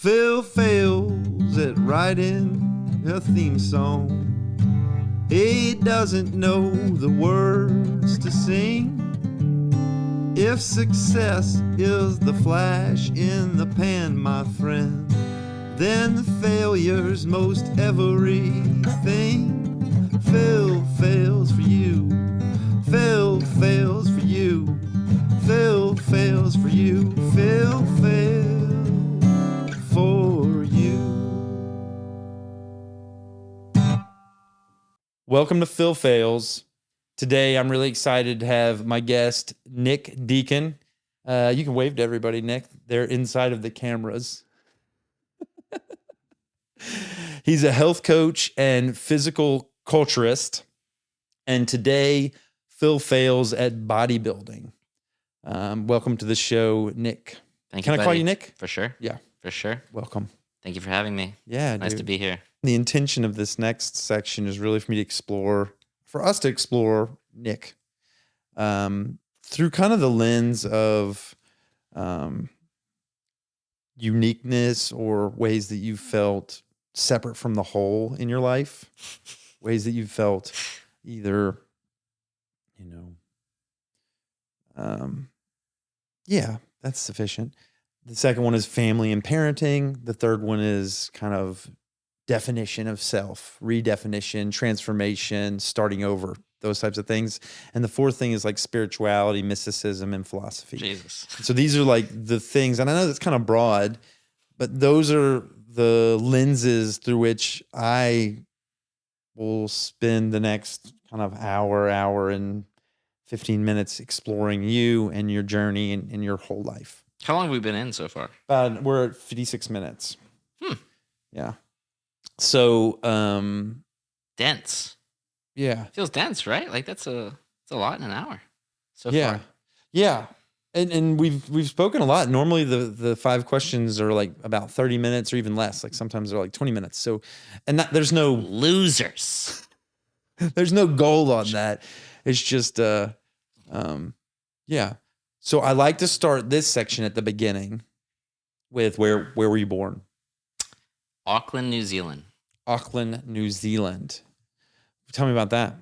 Phil Phails at writing a theme song. He doesn't know the words to sing. If success is the flash in the pan, my friend, then failure's most everything. Phil fails for you. Phil fails for you. Phil fails for you. Phil fails for you. Welcome to Phil Phails. Today, I'm really excited to have my guest, Nick Deacon. You can wave to everybody, Nick. They're inside of the cameras. He's a health coach and physical culturist. And today, Phil Phails at Bodybuilding. Welcome to the show, Nick. Thank you, Can I call you Nick? For sure. Yeah. For sure. Welcome. Thank you for having me. Yeah, Nice dude. to be here. The intention of this next section is really for us to explore Nick through kind of the lens of uniqueness or ways that you felt separate from the whole in your life, ways that you felt either, yeah, that's sufficient. The second one is family and parenting. The third one is kind of definition of self, redefinition, transformation, starting over, those types of things. And the fourth thing is like spirituality, mysticism, and philosophy. Jesus. So these are like the things, and I know that's kind of broad, but those are the lenses through which I will spend the next kind of hour and 15 minutes exploring you and your journey and your whole life. How long have we been in so far? We're at 56 minutes. Yeah. So, Dense. yeah. Feels dense, right? Like it's a lot in an hour so Yeah. far. Yeah. And we've spoken a lot. Normally the 5 questions are like about 30 minutes or even less. Like sometimes they're like 20 minutes. So, and there's no Losers. there's no goal on that. It's just, yeah. So I like to start this section at the beginning with where were you born? Auckland, New Zealand. Auckland, New Zealand. Tell me about that.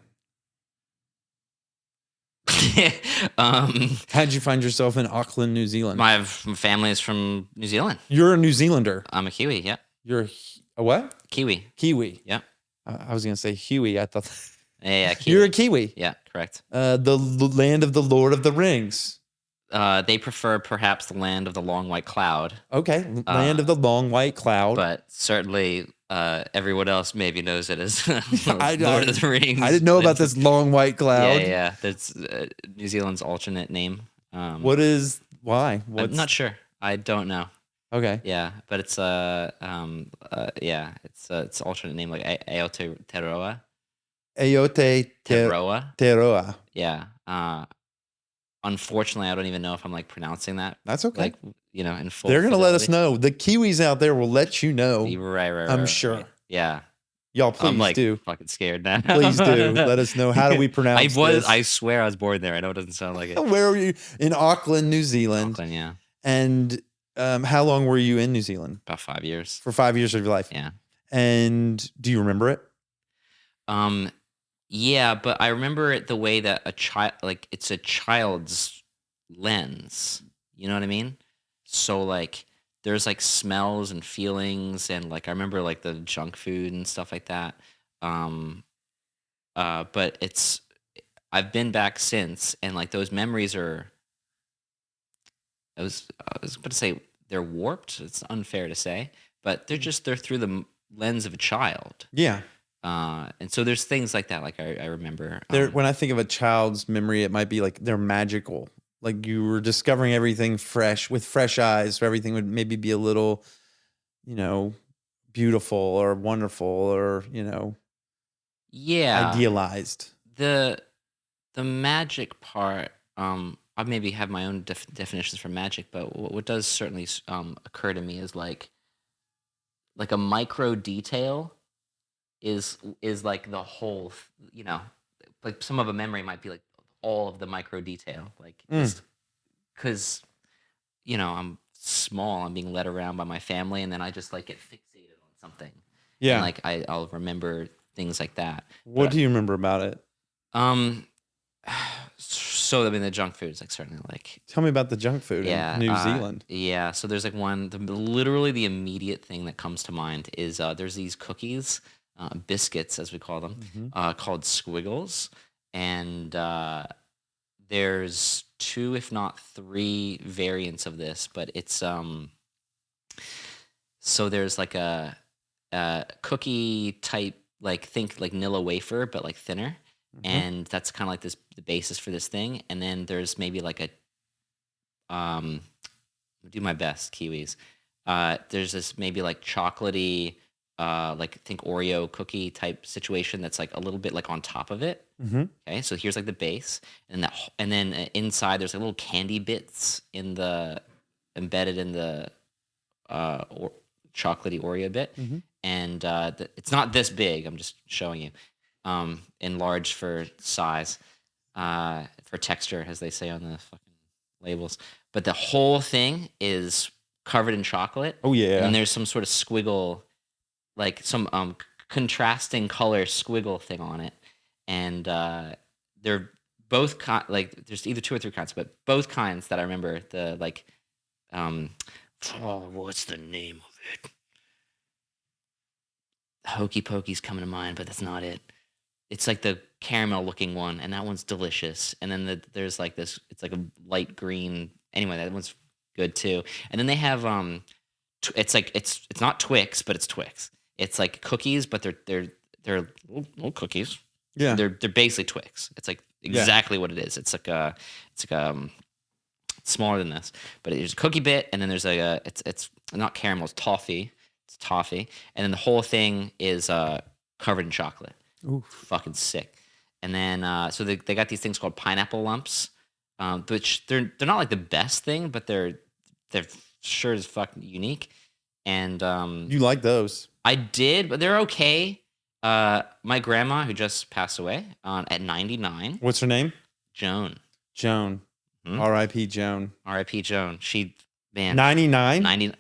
How'd you find yourself in Auckland, New Zealand? My family is from New Zealand. You're a New Zealander. I'm a Kiwi, yeah. You're a what? Kiwi. Kiwi. Yeah. I was going to say Huey. I thought Yeah, Kiwi. you're a Kiwi. Yeah, correct. The land of the Lord of the Rings. They prefer perhaps the land of the long white cloud. Okay. Land of the long white cloud. But certainly everyone else maybe knows it as Lord of the Rings. I didn't know about this long white cloud. Yeah. That's New Zealand's alternate name. Why? I'm not sure. I don't know. Okay. Yeah, but it's it's alternate name like Aotearoa. Teroa. Teroa. Yeah. Unfortunately, I don't even know if I'm like pronouncing that. That's okay. Like, in full. They're going to let us fidelity. know. The Kiwis out there will let you know. Right. I'm sure. Right. Yeah. Y'all, please I'm like do. fucking scared now. Please do. Let us know. How do we pronounce this? I swear I was born there. I know it doesn't sound like it. Where were you? In Auckland, New Zealand. Auckland, yeah. And how long were you in New Zealand? About 5 years. For 5 years of your life. Yeah. And do you remember it? Yeah, but I remember it the way that a child, like it's a child's lens. You know what I mean? So like there's like smells and feelings and like I remember like the junk food and stuff like that. But I've been back since and like those memories are I was going to say they're warped. It's unfair to say, but they're through the lens of a child. Yeah. And so there's things like that. Like I remember When I think of a child's memory, it might be like they're magical. Like you were discovering everything fresh with fresh eyes. So everything would maybe be a little, beautiful or wonderful or, yeah, idealized. The magic part, I maybe have my own definitions for magic, but what does certainly occur to me is like a micro detail is like the whole, like some of a memory might be like all of the micro detail, like because I'm small, I'm being led around by my family, and then I just like get fixated on something. Yeah. And like I'll remember things like that. What do you remember about it? So I mean, the junk food is like certainly like Tell me about the junk food in New Zealand. Yeah, so there's like literally the immediate thing that comes to mind is there's these cookies, biscuits as we call them, called squiggles, and there's 2 if not 3 variants of this, but it's so there's like a cookie type, like think like Nilla wafer but like thinner. And that's kind of like the basis for this thing. And then there's maybe like do my best, Kiwis. There's this maybe like chocolatey, like think Oreo cookie type situation that's like a little bit like on top of it. Okay, so here's like the base, and then inside there's like little candy bits embedded in the chocolatey Oreo bit, and it's not this big. I'm just showing you. Enlarged for size, for texture, as they say on the fucking labels. But the whole thing is covered in chocolate. Oh yeah. And there's some sort of squiggle, like some contrasting color squiggle thing on it. And they're both like there's either 2 or 3 kinds, but both kinds that I remember. The like, what's the name of it? Hokey Pokey's coming to mind, but that's not it. It's like the caramel looking one, and that one's delicious. And then there's like this, it's like a light green. Anyway, that one's good too. And then they have it's like it's not Twix, but it's Twix. It's like cookies, but they're little cookies. Yeah, they're basically Twix. It's like exactly what it is. It's like smaller than this, but there's a cookie bit, and then there's it's not caramel, it's toffee. It's toffee, and then the whole thing is covered in chocolate. Ooh, fucking sick. And then so they got these things called pineapple lumps, which they're not like the best thing, but they're sure as fuck unique. And you like those? I did, but they're okay. My grandma, who just passed away at 99. What's her name? Joan. R.I.P. Joan. R.I.P. Joan. She, man. 99? 90.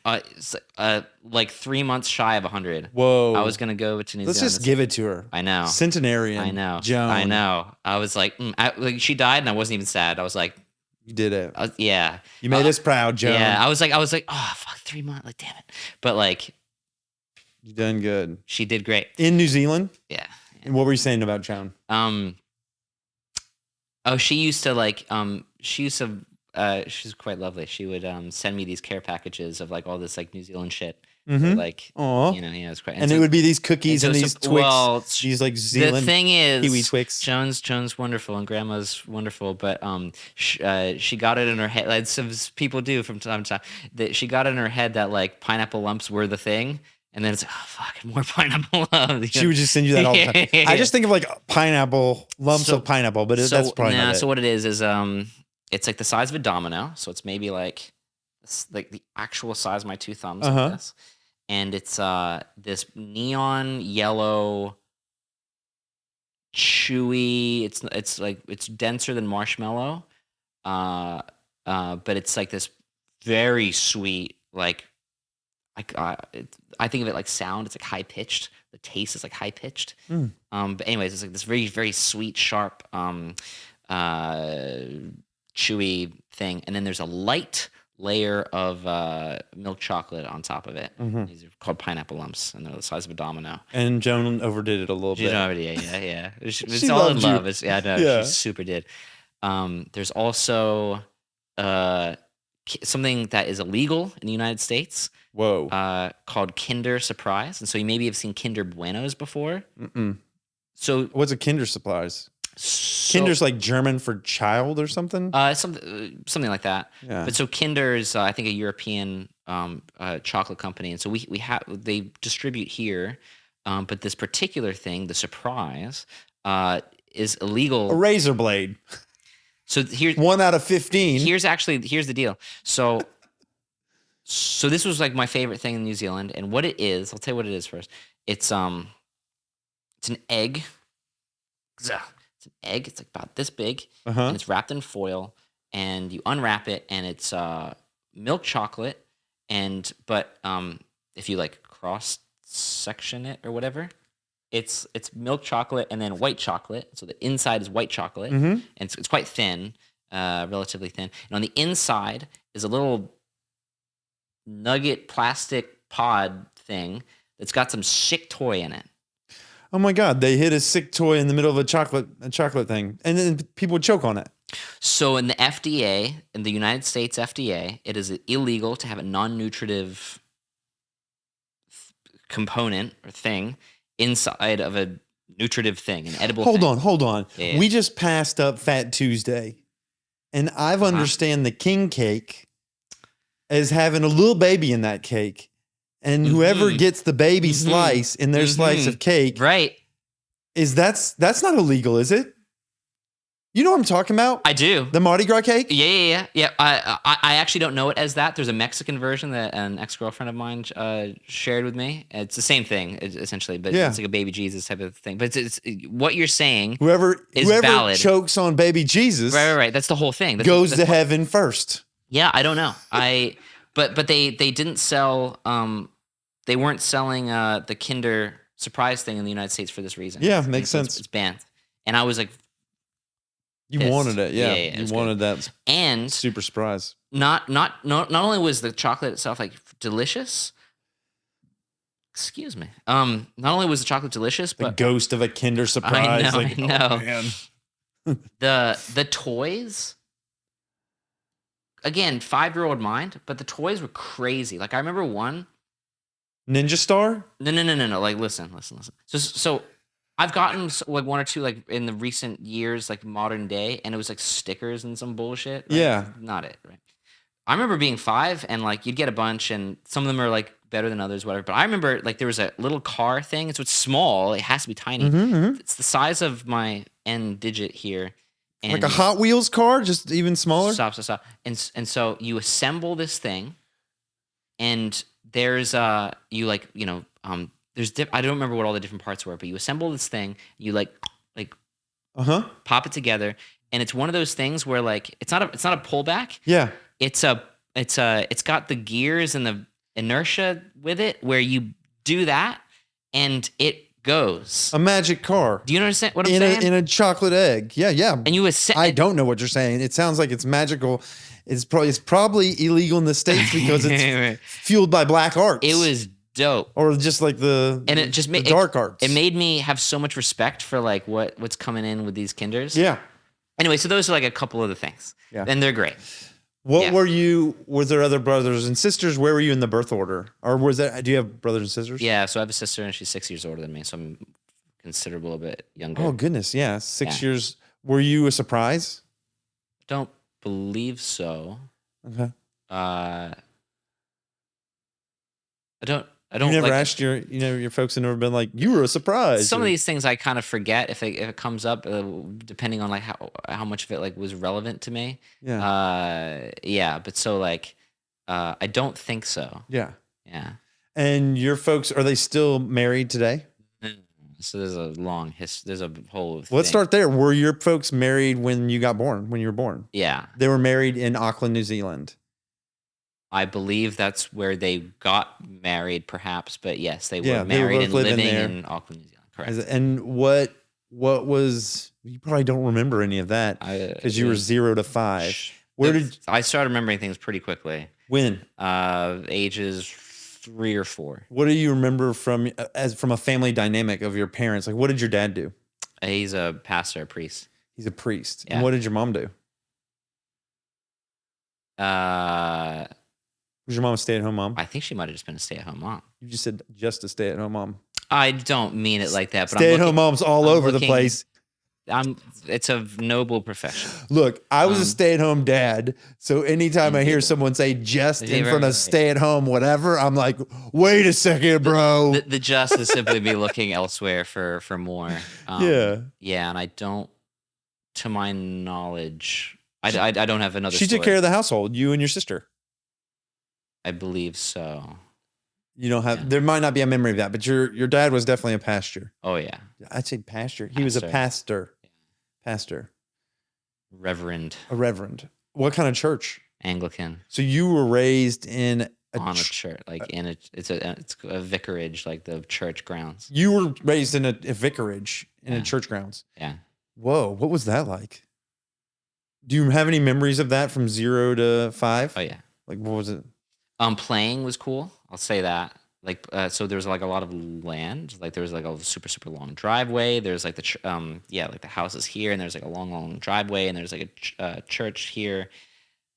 Like 3 months shy of 100. Whoa. I was going to go to New Let's Zealand. just give it to her. I know. Centenarian. I know. Joan. I know. I was like, like she died, and I wasn't even sad. I was like, you did it. Yeah. You made us proud, Joan. Yeah. I was like, oh, fuck, 3 months. Like, damn it. But like, you done good. She did great. In New Zealand? Yeah. And what were you saying about Joan? Oh, she used to she's quite lovely. She would send me these care packages of like all this like New Zealand shit. Mm-hmm. Like, aww. It was quite. And it would be these cookies and these Twix. Well, these like Zealand the thing is, Kiwi Twix. Joan's wonderful and Grandma's wonderful, but she got it in her head, like some people do from time to time. That she got it in her head that like pineapple lumps were the thing. And then it's like, oh, fuck, more pineapple lumps. She would just send you that all the time. I just think of like pineapple, lumps of pineapple, but that's probably not it. So what it is it's like the size of a domino. So it's maybe like the actual size of my 2 thumbs. Like this. And it's this neon yellow, chewy. It's like it's denser than marshmallow, but it's like this very sweet, like I think of it like sound. It's like high pitched. The taste is like high pitched. But anyways, it's like this very very sweet, sharp, chewy thing, and then there's a light layer of milk chocolate on top of it. These are called pineapple lumps, and they're the size of a domino. And Joan overdid it a little bit. Yeah. It's all in love. She super did. There's also something that is illegal in the United States. Whoa. Called Kinder Surprise, and so you maybe have seen Kinder Buenos before. So what's a Kinder Surprise? Kinder's like German for child or something? Something like that. Yeah. But so Kinder is, I think, a European chocolate company. And so they distribute here. But this particular thing, the Surprise, is illegal. A razor blade. So here's 1 out of 15. Here's the deal. So this was like my favorite thing in New Zealand. And what it is, I'll tell you what it is first. It's an egg. It's an egg. It's like about this big, and it's wrapped in foil. And you unwrap it, and it's milk chocolate But if you like cross section it or whatever, it's milk chocolate and then white chocolate. So the inside is white chocolate, and it's quite thin, relatively thin. And on the inside is a little nugget plastic pod thing that's got some sick toy in it. Oh my God! They hid a sick toy in the middle of a chocolate thing, and then people would choke on it. So in the FDA, in the United States FDA, it is illegal to have a non-nutritive component or thing inside of a nutritive thing, an edible thing. Hold on. Yeah. We just passed up Fat Tuesday, and I've understand the king cake as having a little baby in that cake. And whoever gets the baby slice in their slice of cake, right? That's not illegal, is it? You know what I'm talking about? I do. The Mardi Gras cake? Yeah. I actually don't know it as that. There's a Mexican version that an ex-girlfriend of mine shared with me. It's the same thing, essentially, but it's like a baby Jesus type of thing. But it's what you're saying. Whoever valid. chokes on baby Jesus, right. That's the whole thing. Goes to heaven first. Yeah, I don't know. But they didn't sell. They weren't selling the Kinder Surprise thing in the United States for this reason. Yeah, makes sense. It's banned, and I was like, you pissed. wanted it, yeah. You wanted good. that, and super surprise. Not only was the chocolate itself like delicious. Excuse me. Not only was the chocolate delicious, The but ghost of a Kinder Surprise. I know. Oh, man. the toys. Again, 5-year-old mind, but the toys were crazy. Like I remember one. Ninja Star? No. Like listen. So I've gotten like one or two like in the recent years, like modern day, and it was like stickers and some bullshit. Like, Yeah. Not it, right? I remember being 5 and like you'd get a bunch and some of them are like better than others, whatever. But I remember like there was a little car thing. It's small. It has to be tiny. It's the size of my end digit here. And like a Hot Wheels car, just even smaller? Stop. And so you assemble this thing and there's you like, there's I don't remember what all the different parts were, but you assemble this thing, you like pop it together, and it's one of those things where like it's not a pullback. Yeah. It's got the gears and the inertia with it where you do that and it goes. A magic car. Do you understand what I'm saying? In a chocolate egg. Yeah. And you I don't know what you're saying. It sounds like it's magical. It's probably illegal in the States because it's fueled by black arts. It was dope. Or just like the dark arts. It made me have so much respect for like what's coming in with these Kinders. Yeah. Anyway, so those are like a couple of the things. Yeah. And they're great. Was there other brothers and sisters? Where were you in the birth order? Or do you have brothers and sisters? Yeah, so I have a sister and she's 6 years older than me, so I'm considerable a bit younger. Oh goodness, yeah. 6 years. Were you a surprise? Don't believe so. Okay. I don't. You never asked your folks have never been like, you were a surprise. Some of these things I kind of forget if it comes up, depending on like how much of it like was relevant to me. Yeah. But so like, I don't think so. Yeah. Yeah. And your folks, are they still married today? So there's a long history. There's a whole. Let's start there. Were your folks married when you were born? Yeah. They were married in Auckland, New Zealand. I believe that's where they got married, perhaps. But yes, they were married and living in Auckland, New Zealand. Correct. And what was? You probably don't remember any of that because you were 0 to 5. I started remembering things pretty quickly? When? Ages 3 or 4. What do you remember from a family dynamic of your parents? Like, what did your dad do? He's a pastor, a priest. He's a priest. Yeah. And what did your mom do? Was your mom a stay-at-home mom? I think she might have just been a stay-at-home mom. You just said just a stay-at-home mom. I don't mean it like that. But stay-at-home moms all over the place. It's a noble profession. Look, I was a stay-at-home dad, so anytime I hear someone say "just" in front of stay-at-home whatever, I'm like, wait a second, bro. The just is simply me looking elsewhere for more. Yeah, and I don't, to my knowledge, I don't have another. She took care of the household, you and your sister. I believe so. You don't have. There might not be a memory of that, but your dad was definitely a pastor. Oh yeah, I'd say pastor. He was a pastor. Pastor. Reverend. A reverend. What kind of church? Anglican. So you were raised in on a church, like it's a vicarage, like the church grounds. You were raised in a vicarage in a church grounds. Yeah. Whoa, what was that like? Do you have any memories of that from 0 to 5? Oh yeah. Like, what was it? Playing was cool. I'll say that. Like, so there's like a lot of land. Like, there was like a super super long driveway. There's like like the houses here, and there's like a long driveway, and there's like a church here,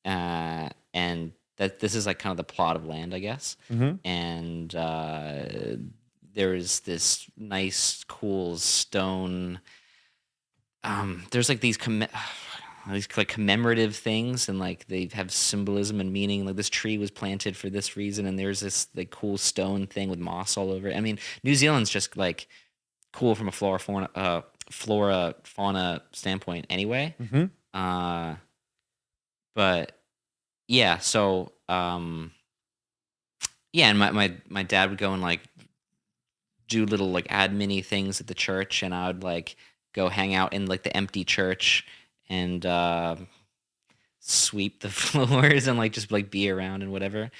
and that this is like kind of the plot of land, I guess. Mm-hmm. And there is this nice, cool stone. There's like these like commemorative things, and like they have symbolism and meaning. Like, this tree was planted for this reason, and there's this like cool stone thing with moss all over it. I mean, New Zealand's just like cool from a flora fauna standpoint anyway. Mm-hmm. But yeah, so yeah, and my dad would go and like do little like admin-y things at the church, and I would like go hang out in like the empty church and sweep the floors and like just like be around and whatever.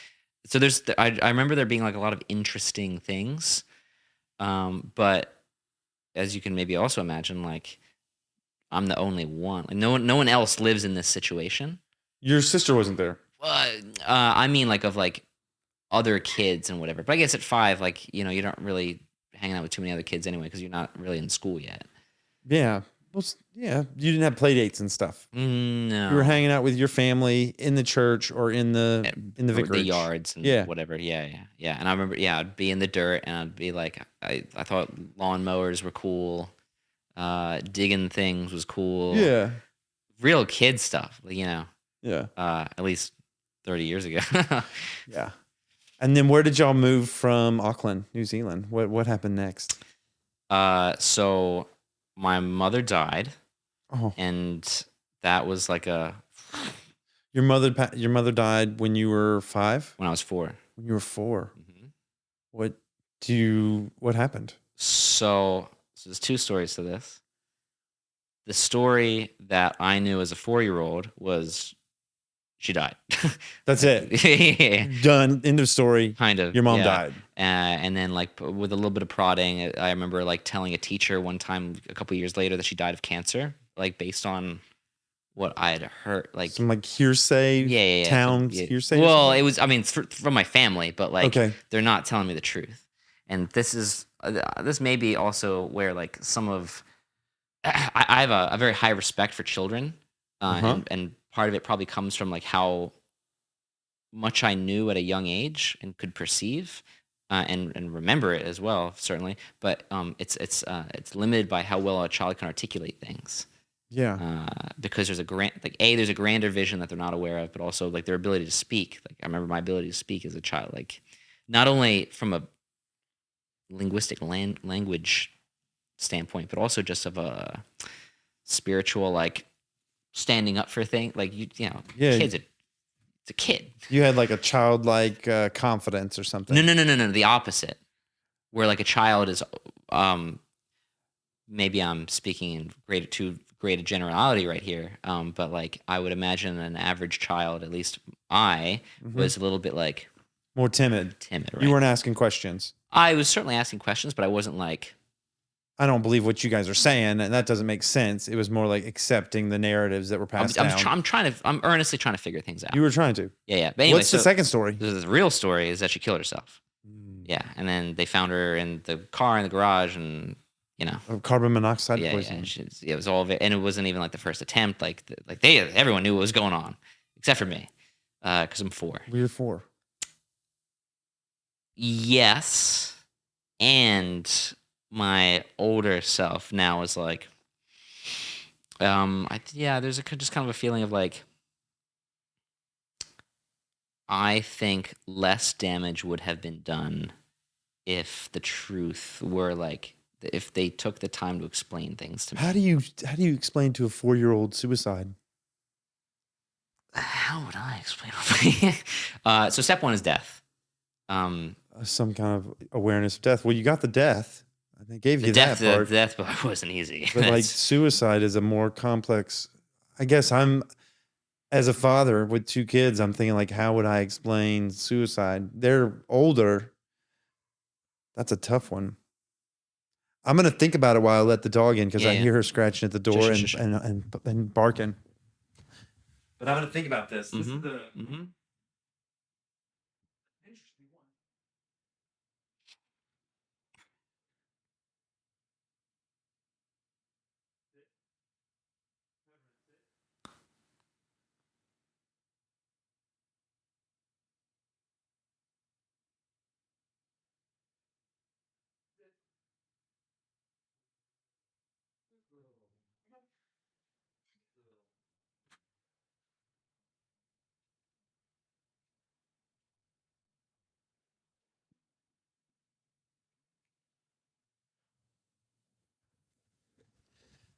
So I remember there being like a lot of interesting things, but as you can maybe also imagine, like I'm the only one. Like no one else lives in this situation. Your sister wasn't there. I mean, like of like other kids and whatever. But I guess at 5, like you're not really hanging out with too many other kids anyway because you're not really in school yet. Yeah. Well, yeah. You didn't have play dates and stuff. No. You were hanging out with your family in the church or in the vicarage. The yards and whatever. Yeah. And I remember, I'd be in the dirt and I'd be like, I thought lawnmowers were cool. Digging things was cool. Yeah. Real kid stuff, Yeah. At least 30 years ago. Yeah. And then where did y'all move from Auckland, New Zealand? What happened next? So my mother died. Oh. And that was like Your mother died when you were 5? When I was 4. When you were 4. Mm-hmm. What happened? So there's 2 stories to this. The story that I knew as a 4-year-old was she died. That's it. Yeah. Done. End of story. Kind of. Your mom died. And then like with a little bit of prodding, I remember like telling a teacher one time a couple of years later that she died of cancer, like based on what I had heard, like some like hearsay, hearsay. Well, it was, I mean, from my family, but like they're not telling me the truth. And this may be also where like I have a very high respect for children, and part of it probably comes from like how much I knew at a young age and could perceive, and remember it as well, certainly. But it's limited by how well a child can articulate things. Yeah. Because there's there's a grander vision that they're not aware of, but also like their ability to speak. Like I remember my ability to speak as a child, like not only from a linguistic language standpoint, but also just of a spiritual, like standing up for things. Like kids, it's a kid. You had like a childlike confidence or something. No. The opposite, where like a child is, maybe I'm speaking in too great a generality right here, but like I would imagine an average child, at least I was a little bit like more timid. Right? You weren't asking questions. I was certainly asking questions, but I wasn't like, I don't believe what you guys are saying, and that doesn't make sense. It was more like accepting the narratives that were passed down. I'm earnestly trying to figure things out. You were trying to. Yeah. But anyway, what's the second story? The real story is that she killed herself. Yeah, and then they found her in the car in the garage, and carbon monoxide poisoning. Yeah, it was all of it, and it wasn't even like the first attempt. Everyone knew what was going on, except for me, because I'm 4. You're 4. Yes, and my older self now is like, there's just kind of a feeling of like, I think less damage would have been done if the truth were like, if they took the time to explain things to me. How do you explain to a 4-year-old suicide? How would I explain it? So step 1 is death. Some kind of awareness of death. Well, you got the death. They gave you that part. The death but wasn't easy. But like suicide is a more complex. I guess I'm as a father with 2 kids, I'm thinking like, how would I explain suicide? They're older. That's a tough one. I'm gonna think about it while I let the dog in because I hear her scratching at the door and barking. But I'm gonna think about this. This is the interesting one.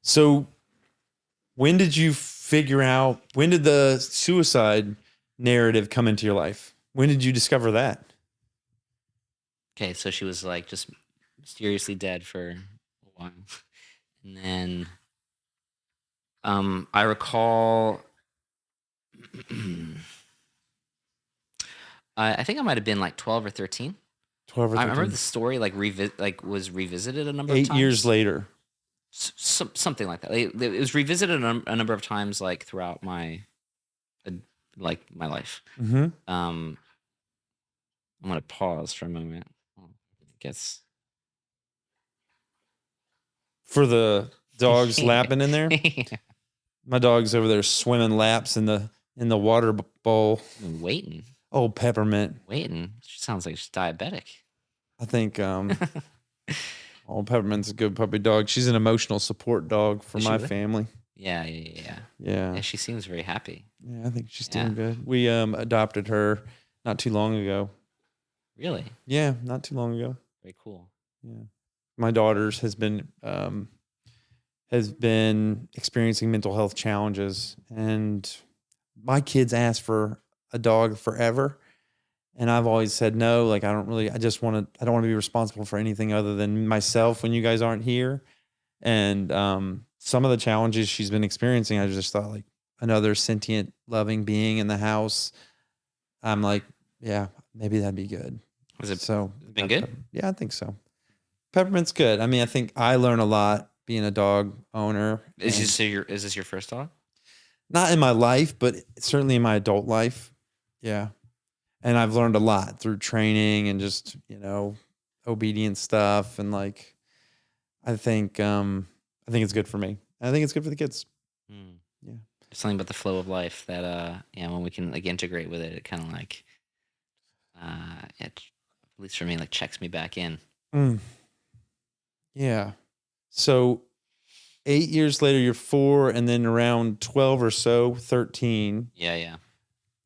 So when did you figure out, when did the suicide narrative come into your life? When did you discover that? Okay, so she was like just mysteriously dead for a while. And then I recall I think I might have been like 12 or 13. 12 or I 13? remember the story was revisited a number of 8 times. years later. Something like that. It was revisited a number of times, like throughout my life. Mm-hmm. I'm gonna pause for a moment. I guess For the dogs lapping in there. Yeah. My dog's over there swimming laps in the water bowl. Waiting. Oh, Peppermint. Waiting. She sounds like she's diabetic. I think Peppermint's a good puppy dog. She's an emotional support dog for my family. Yeah. She seems very happy. Yeah, I think she's doing good. We adopted her not too long ago. Really? Yeah, not too long ago. Very cool. Yeah. My daughter's has been experiencing mental health challenges, and my kids ask for a dog forever. And I've always said no. Like, I don't want to be responsible for anything other than myself when you guys aren't here. And some of the challenges she's been experiencing, I just thought like another sentient, loving being in the house. I'm like, yeah, maybe that'd be good. Was it so been good? Yeah, I think so. Peppermint's good. I mean, I think I learn a lot being a dog owner. Is this your first dog? Not in my life, but certainly in my adult life. Yeah. And I've learned a lot through training and just, obedient stuff. And like, I think it's good for me. I think it's good for the kids. Yeah. There's something about the flow of life that, when we can like integrate with it, it kind of like, at least for me, like checks me back in. Yeah. So 8 years later, you're 4, and then around 12 or so, 13. Yeah.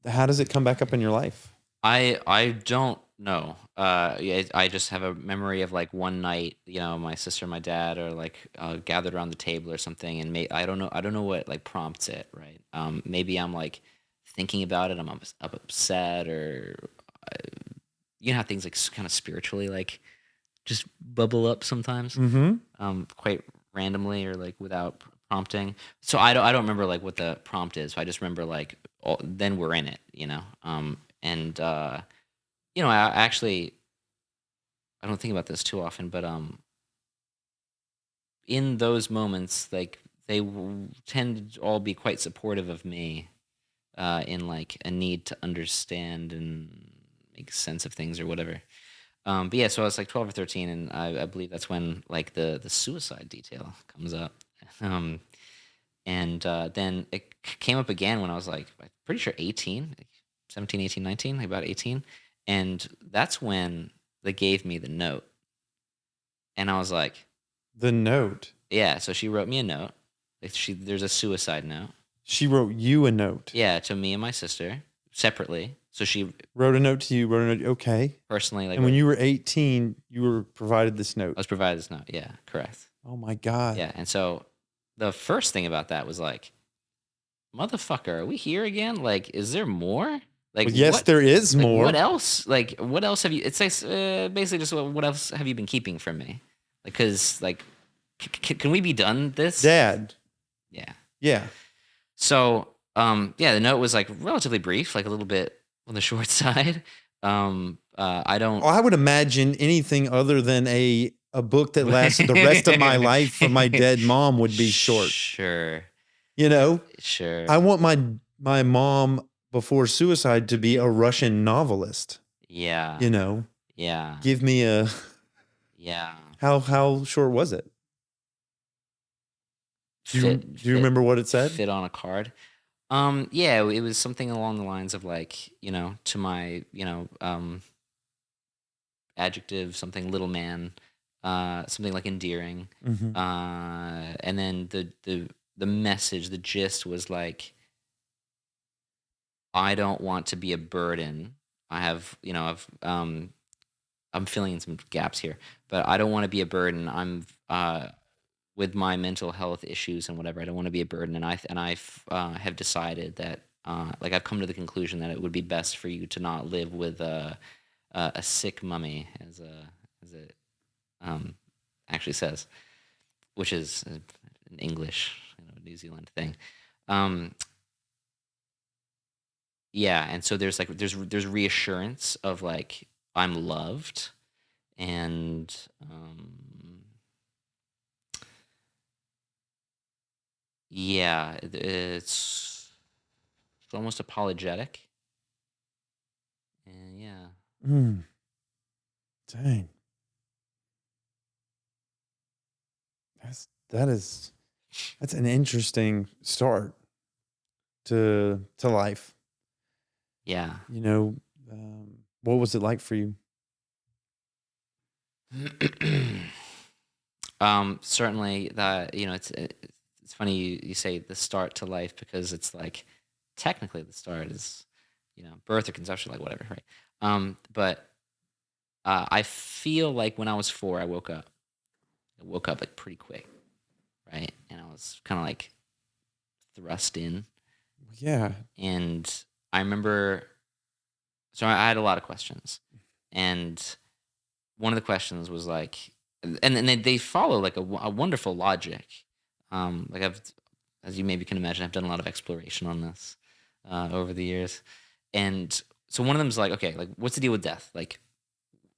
How does it come back up in your life? I don't know. I just have a memory of like one night, my sister and my dad are like gathered around the table or something, and I don't know what like prompts it, right? Maybe I'm like thinking about it, I'm upset, or how things like kind of spiritually like just bubble up sometimes, quite randomly or like without prompting. So I don't remember like what the prompt is. So I just remember like then we're in it, and I actually I don't think about this too often, but in those moments, like they tend to all be quite supportive of me in like a need to understand and make sense of things or whatever. But yeah, so I was like 12 or 13, and I believe that's when like the suicide detail comes up. And then it came up again when I was like, I'm pretty sure 18, like 17, 18, 19, like about 18. And that's when they gave me the note. And I was like, the note? Yeah, so she wrote me a note. Like there's a suicide note. She wrote you a note? Yeah, to me and my sister separately. So she wrote a note to you, okay. Personally. Like, and when you were 18, you were provided this note? I was provided this note, yeah, correct. Oh my God. Yeah, and so the first thing about that was like, motherfucker, are we here again? Like, is there more? Like, well, yes, there is more. What else? Like, what else have you? It's like basically just what else have you been keeping from me? Like, because can we be done this? Dad. Yeah. Yeah. So Yeah, the note was like relatively brief, like a little bit on the short side. I don't. Oh, I would imagine anything other than a book that lasted the rest of my life from my dead mom would be short. Sure, You know, sure. I want my mom before suicide to be a Russian novelist. Yeah, You know, yeah, give me a yeah. how short was it? Do you Fit, remember what it said? fit on a card. Yeah, it was something along the lines of like, to my, adjective, something little man, something like endearing. Mhm. And then the message, the gist was like, I don't want to be a burden. I have, I'm filling in some gaps here, but I don't want to be a burden. I'm with my mental health issues and whatever. I don't want to be a burden, and I have decided that like I've come to the conclusion that it would be best for you to not live with a sick mummy, as it actually says, which is an English, New Zealand thing. Um, yeah, and so there's reassurance of like I'm loved, and yeah, it's almost apologetic, and yeah, Mm, dang. That's an interesting start to life. yeah. You know, what was it like for you? Certainly that it's funny you say the start to life, because it's like technically the start is birth or conception, like whatever, right? But I feel like when I was 4, I woke up. I woke up like pretty quick, right? And I was kind of like thrust in, Yeah. and I remember. So I had a lot of questions, and one of the questions was like, and then they follow like a wonderful logic. Like as you maybe can imagine, I've done a lot of exploration on this over the years, and so one of them is like, okay, like what's the deal with death? Like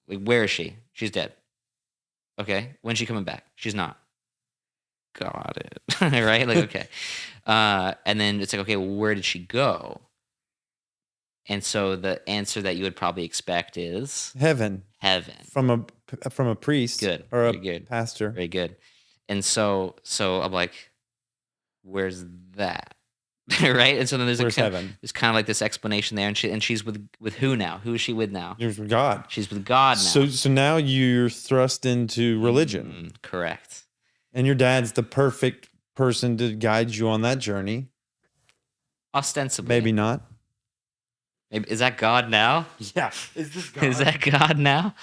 where is she? She's dead. Okay, when's she coming back? She's not. Got it. Right? Like okay, and then it's like, okay, well, where did she go? And so the answer that you would probably expect is Heaven heaven. from a priest Good. or a Very good. pastor. Very good. And so I'm like, where's that? Right? And so then Where's heaven? there's kind of like this explanation there, and she's with who now? Who is she with now? Yours with God. She's with God now. So now you're thrust into religion. Correct. And your dad's the perfect person to guide you on that journey. Ostensibly. Maybe not. Maybe, is that God now? Yeah. Is this God? Is that God now?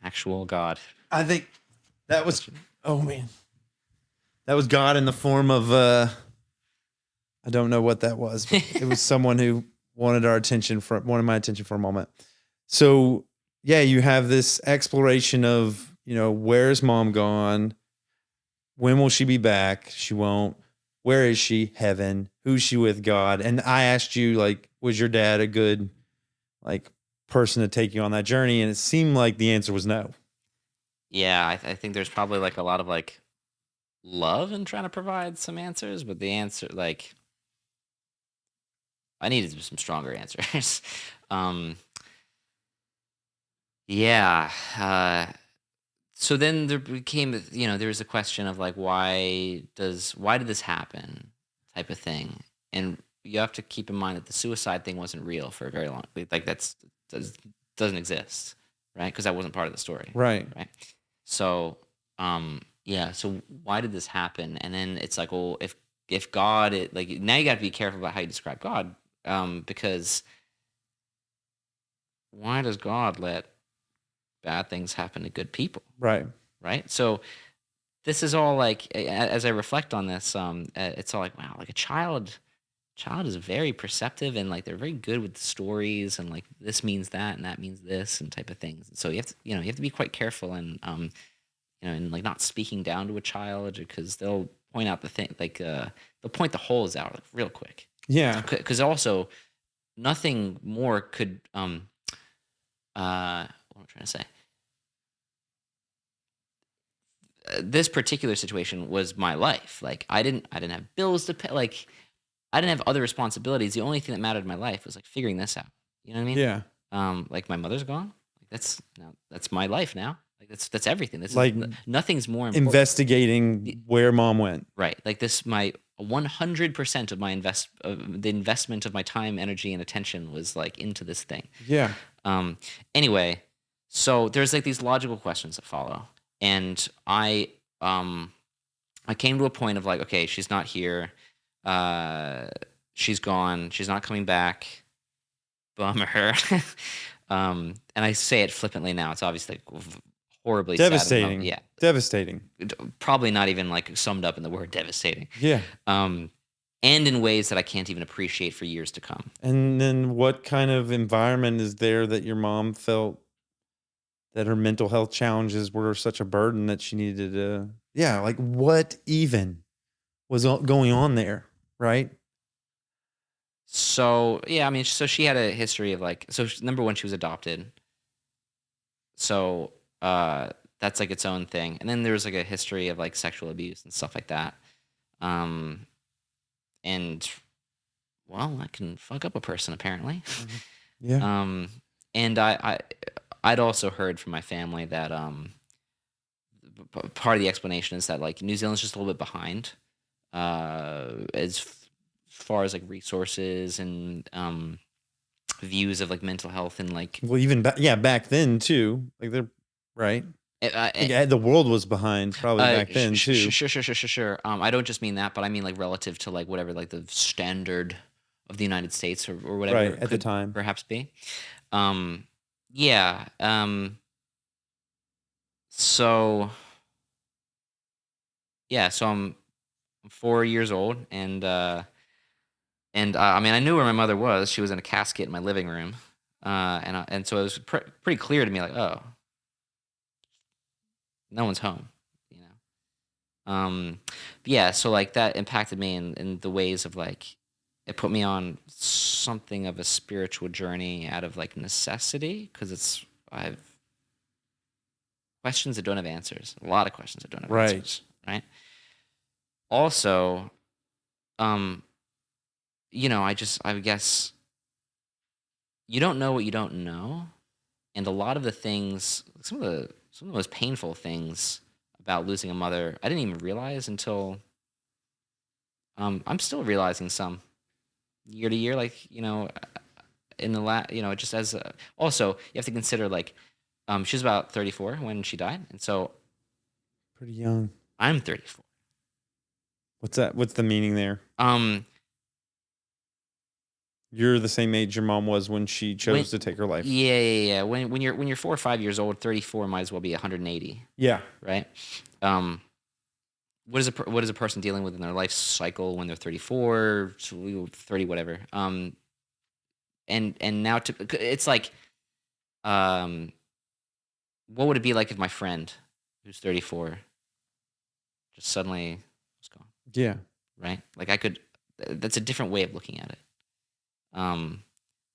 Actual God. I think that was, oh man. That was God in the form of, I don't know what that was, but it was someone who wanted my attention for a moment. So yeah, you have this exploration of, where's mom gone? When will she be back? She won't. Where is she? Heaven. Who's she with? God. And I asked you, like, was your dad a good, like, person to take you on that journey? And it seemed like the answer was no. Yeah, I think there's probably like a lot of like love in trying to provide some answers, but the answer, like, I needed some stronger answers. Yeah. So then there became, there was a question of like, why did this happen, type of thing, and you have to keep in mind that the suicide thing wasn't real for a very long, like doesn't exist, right? Because that wasn't part of the story, Right. right? So, yeah. So why did this happen? And then it's like, well, if God, like now you got to be careful about how you describe God, because why does God let bad things happen to good people? Right. Right. So this is all like, as I reflect on this, it's all like, wow, like a child is very perceptive, and like they're very good with stories, and like this means that and that means this and type of things. So you have to be quite careful, and and like not speaking down to a child, because they'll point out the thing, like they'll point the holes out like, real quick. Yeah. Because also nothing more could what am I trying to say? This particular situation was my life. Like I didn't have bills to pay. Like I didn't have other responsibilities. The only thing that mattered in my life was like figuring this out. You know what I mean? Yeah. Like my mother's gone. Like that's my life now. Like that's everything. This Like is nothing's more important. Investigating where mom went. Right. Like this, my 100% of my the investment of my time, energy, and attention was like into this thing. Yeah. Anyway, so there's like these logical questions that follow, and I came to a point of like, okay, she's not here, she's gone, she's not coming back, bummer. And I say it flippantly now. It's obviously like horribly devastating. Sad. Yeah, devastating. Probably not even like summed up in the word devastating. Yeah. And in ways that I can't even appreciate for years to come. And then what kind of environment is there that your mom felt that her mental health challenges were such a burden that she needed to, like what even was going on there, right? So, yeah, I mean, so she had a history of like, so number one, she was adopted. So that's like its own thing. And then there was like a history of like sexual abuse and stuff like that. And well, that can fuck up a person apparently. Yeah. And I'd also heard from my family that part of the explanation is that like New Zealand's just a little bit behind as far as like resources and views of like mental health and like, well, even back then too, like they're right. The world was behind probably back then too. Sure. I don't just mean that, but I mean like relative to like whatever like the standard of the United States or whatever right, at the time perhaps be. So I'm 4 years old, and I mean I knew where my mother was. She was in a casket in my living room, and so it was pretty clear to me like, oh, no one's home, you know. So like that impacted me in the ways of like it put me on something of a spiritual journey out of like necessity, because I've questions that don't have answers, a lot of questions that don't have answers, right? Also, I guess you don't know what you don't know, and a lot of the things, some of the most painful things about losing a mother, I didn't even realize until I'm still realizing some year to year, like in the just as also you have to consider like she was about 34 when she died, and so pretty young. I'm 34. What's that? What's the meaning there? You're the same age your mom was when she chose to take her life. Yeah. When you're 4 or 5 years old, 34 might as well be 180. Yeah. Right. What is a person dealing with in their life cycle when they're 34, 30, whatever? And now it's like, what would it be like if my friend who's 34 just suddenly was gone? Yeah. Right. Like that's a different way of looking at it.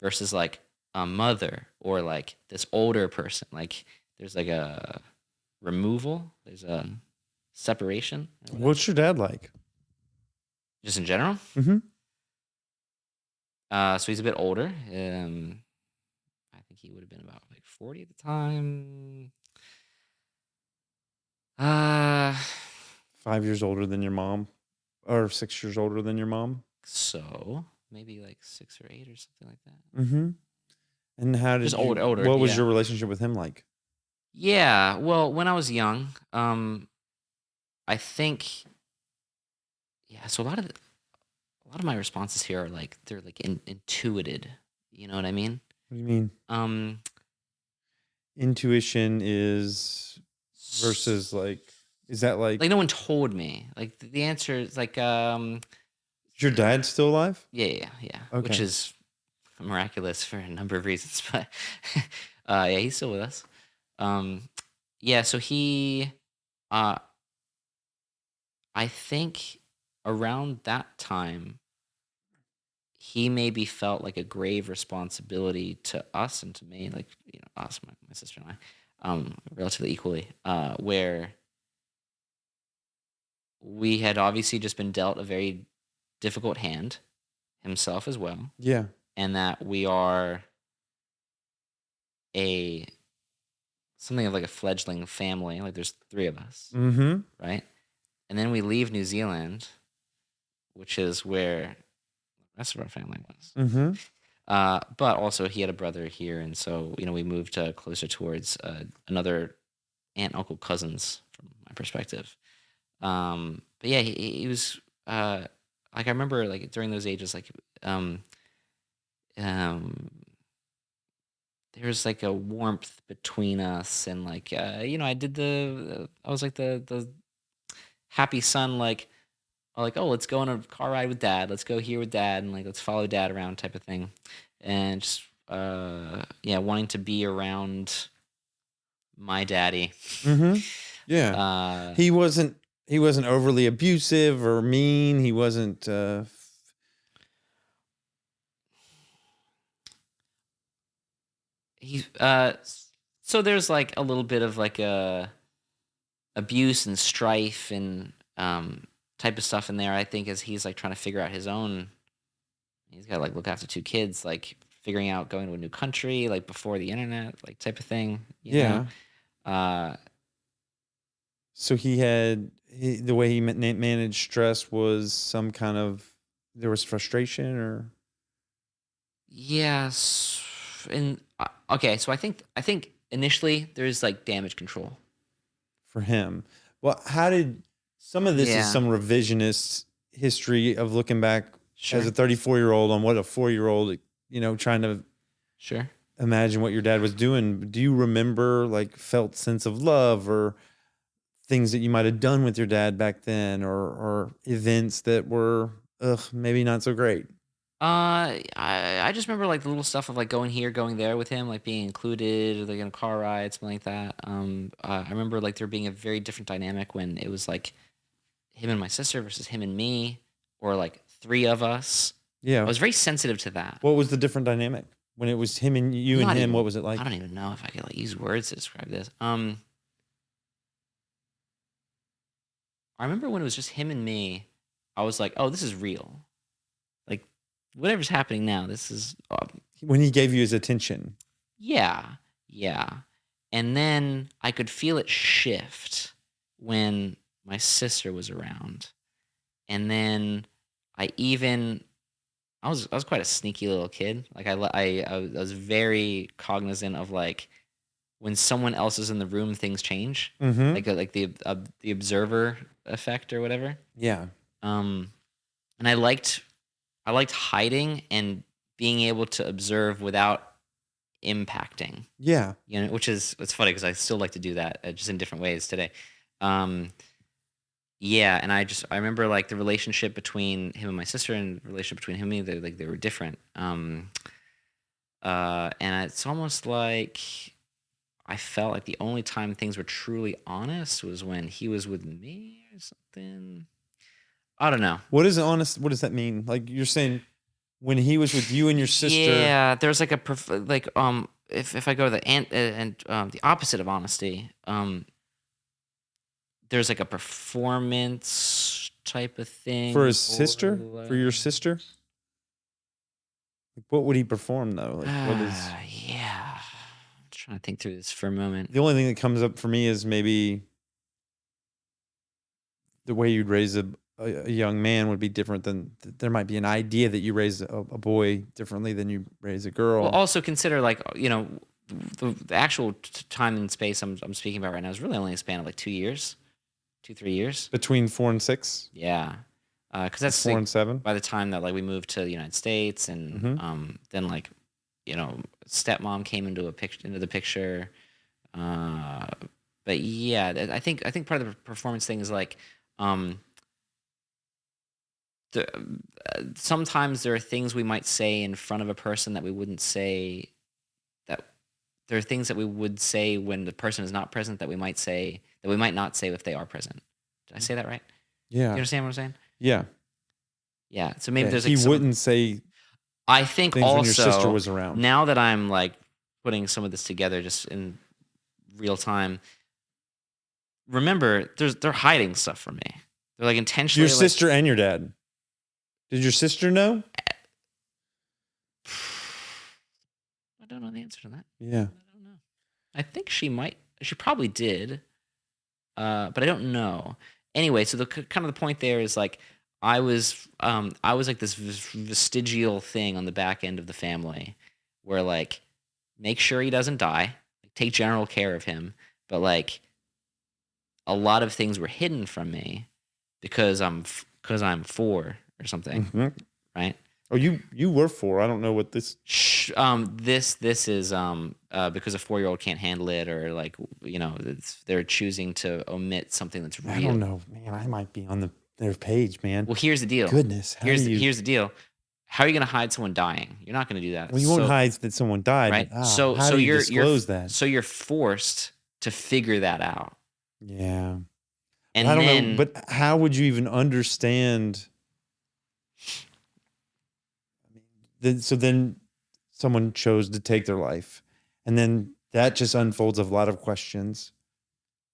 Versus like a mother or like this older person. Like there's like a removal. There's a separation. What's your dad like? Just in general? Mm-hmm. So he's a bit older. I think he would have been about like 40 at the time. 5 years older than your mom, or 6 years older than your mom. So maybe like 6 or 8 or something like that. Mm-hmm. And how did older? What was your relationship with him like? Yeah. Well, when I was young, I think, so a lot of my responses here are like, they're like intuited. You know what I mean? What do you mean? Intuition is versus like, is that like no one told me? Like the answer is like, is your dad still alive? Yeah. Okay. Which is miraculous for a number of reasons, but he's still with us. So he, I I think around that time, he maybe felt like a grave responsibility to us and to me, like, us, my sister and I, relatively equally, where we had obviously just been dealt a very difficult hand, himself as well, Yeah. and that we are a something of like a fledgling family. Like there's three of us, Mm-hmm. right? And then we leave New Zealand, which is where the rest of our family was. Mm-hmm. But also he had a brother here, and so we moved closer towards another aunt, uncle, cousins from my perspective. But yeah, he was like I remember like during those ages, like um, um, there was like a warmth between us, and like I was like the happy son, like, oh, let's go on a car ride with dad, let's go here with dad, and like let's follow dad around type of thing, and just yeah, wanting to be around my daddy. Mm-hmm. Yeah. uh He wasn't overly abusive or mean. He wasn't he so there's like a little bit of like a abuse and strife and type of stuff in there, I think, as he's like trying to figure out his own. He's got to like look after two kids, like figuring out going to a new country, like before the internet, like type of thing. yeah. Uh, So the way he managed stress was some kind of, there was frustration or yes, and okay. So I think initially there's like damage control. for him. Well, how did some of this is Yeah, some revisionist history of looking back sure, as a 34-year-old on what a 4-year-old, trying to sure. imagine what your dad was doing. Do you remember like felt sense of love or things that you might have done with your dad back then, or events that were maybe not so great? I just remember like the little stuff of like going here, going there with him, like being included, like in a car ride, something like that. I remember like there being a very different dynamic when it was like him and my sister versus him and me, or like three of us. I Yeah. was very sensitive to that. What was the different dynamic when it was him and you and Not him? even, What was it like? I don't even know if I could like use words to describe this. I remember when it was just him and me, I was like, oh, this is real. Like whatever's happening now, this is When he gave you his attention. yeah, yeah. And then I could feel it shift when my sister was around. And then I even I was quite a sneaky little kid. Like I was very cognizant of like when someone else is in the room, things change. Mm-hmm. Like the observer effect or whatever. Yeah. And I liked hiding and being able to observe without impacting. Yeah. Which is, it's funny because I still like to do that, just in different ways today. Um, yeah, and I remember like the relationship between him and my sister, and the relationship between him and me, they were different. And it's almost like I felt like the only time things were truly honest was when he was with me or something. I don't know. What is honest? What does that mean? Like you're saying when he was with you and your sister. Yeah, there's like if I go to the the opposite of honesty, there's like a performance type of thing For his sister? or For your sister? Like, what would he perform though? Like what is yeah. I'm trying to think through this for a moment. the only thing that comes up for me is maybe the way you'd raise a young man would be different than there might be an idea that you raise a boy differently than you raise a girl. Well, also consider like the actual time and space I'm speaking about right now is really only a span of like 2 years, 2-3 years. Between 4 and 6? Yeah, because that's 4 like, and 7? by the time that like we moved to the United States, and then like stepmom came into the picture. But yeah, I think part of the performance thing is like sometimes there are things we might say in front of a person that we wouldn't say, that there are things that we would say when the person is not present that we might not say if they are present. Did I say that right? Yeah. You understand what I'm saying? Yeah. Yeah. So maybe Yeah, there's he like wouldn't say I think things also when your sister was around. now that I'm like putting some of this together just in real time, remember they're hiding stuff from me. They're like intentionally Your sister and your dad. Did your sister know? I don't know the answer to that. Yeah. I don't know. I think she probably did. But I don't know. Anyway, so the kind of the point there is like I was like this vestigial thing on the back end of the family, where like make sure he doesn't die, like, take general care of him, but like a lot of things were hidden from me because I'm 4 or something, Mhm. right? Oh, you were 4. I don't know what this. This is because a 4-year-old can't handle it, or like they're choosing to omit something that's real. I don't know, man. I might be on their page, man. Well, here's the deal. Goodness, here's the deal. How are you going to hide someone dying? You're not going to do that. Well, you won't hide that someone died, right? but So how do you disclose that? So you're forced to figure that out. Yeah, and I don't then, know. But how would you even understand? So then someone chose to take their life, and then that just unfolds a lot of questions.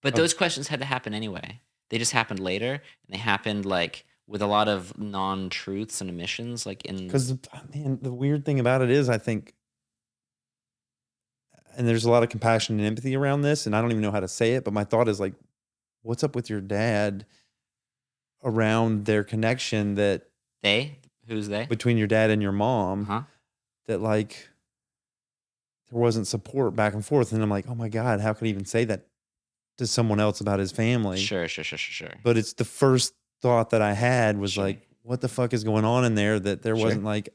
But those questions had to happen anyway. They just happened later, and they happened like with a lot of non-truths and omissions, like in. Because man, the weird thing about it is, I think, and there's a lot of compassion and empathy around this, and I don't even know how to say it, but my thought is like, what's up with your dad around their connection that Who's they? between your dad and your mom, Uh-huh. that like there wasn't support back and forth. And I'm like, oh my God, how could he even say that to someone else about his family? Sure. But it's the first thought that I had was Sure. like, what the fuck is going on in there that there wasn't like,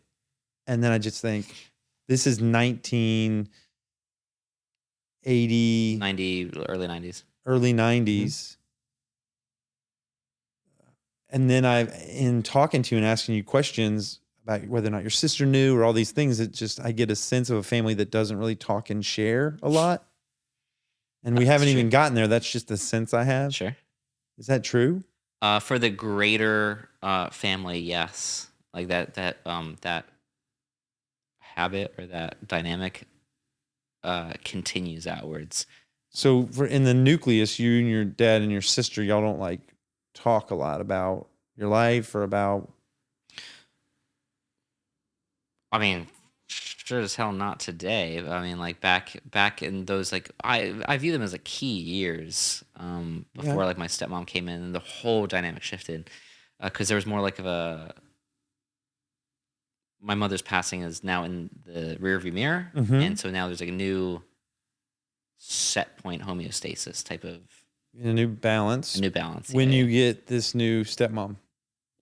and then I just think this is 1980, 90, early 90s. early 90s. And then in talking to you and asking you questions about whether or not your sister knew or all these things, I get a sense of a family that doesn't really talk and share a lot. And we haven't even gotten there. That's just the sense I have. Sure. Is that true? For the greater family, yes. Like that habit or that dynamic continues outwards. So in the nucleus, you and your dad and your sister, y'all don't like talk a lot about your life or about. I mean, sure as hell not today. I mean, like back in those, like I view them as like key years before like my stepmom came in and the whole dynamic shifted, because there was more like my mother's passing is now in the rearview mirror, and so now there's like a new set point homeostasis type of A new balance. When you get this new stepmom.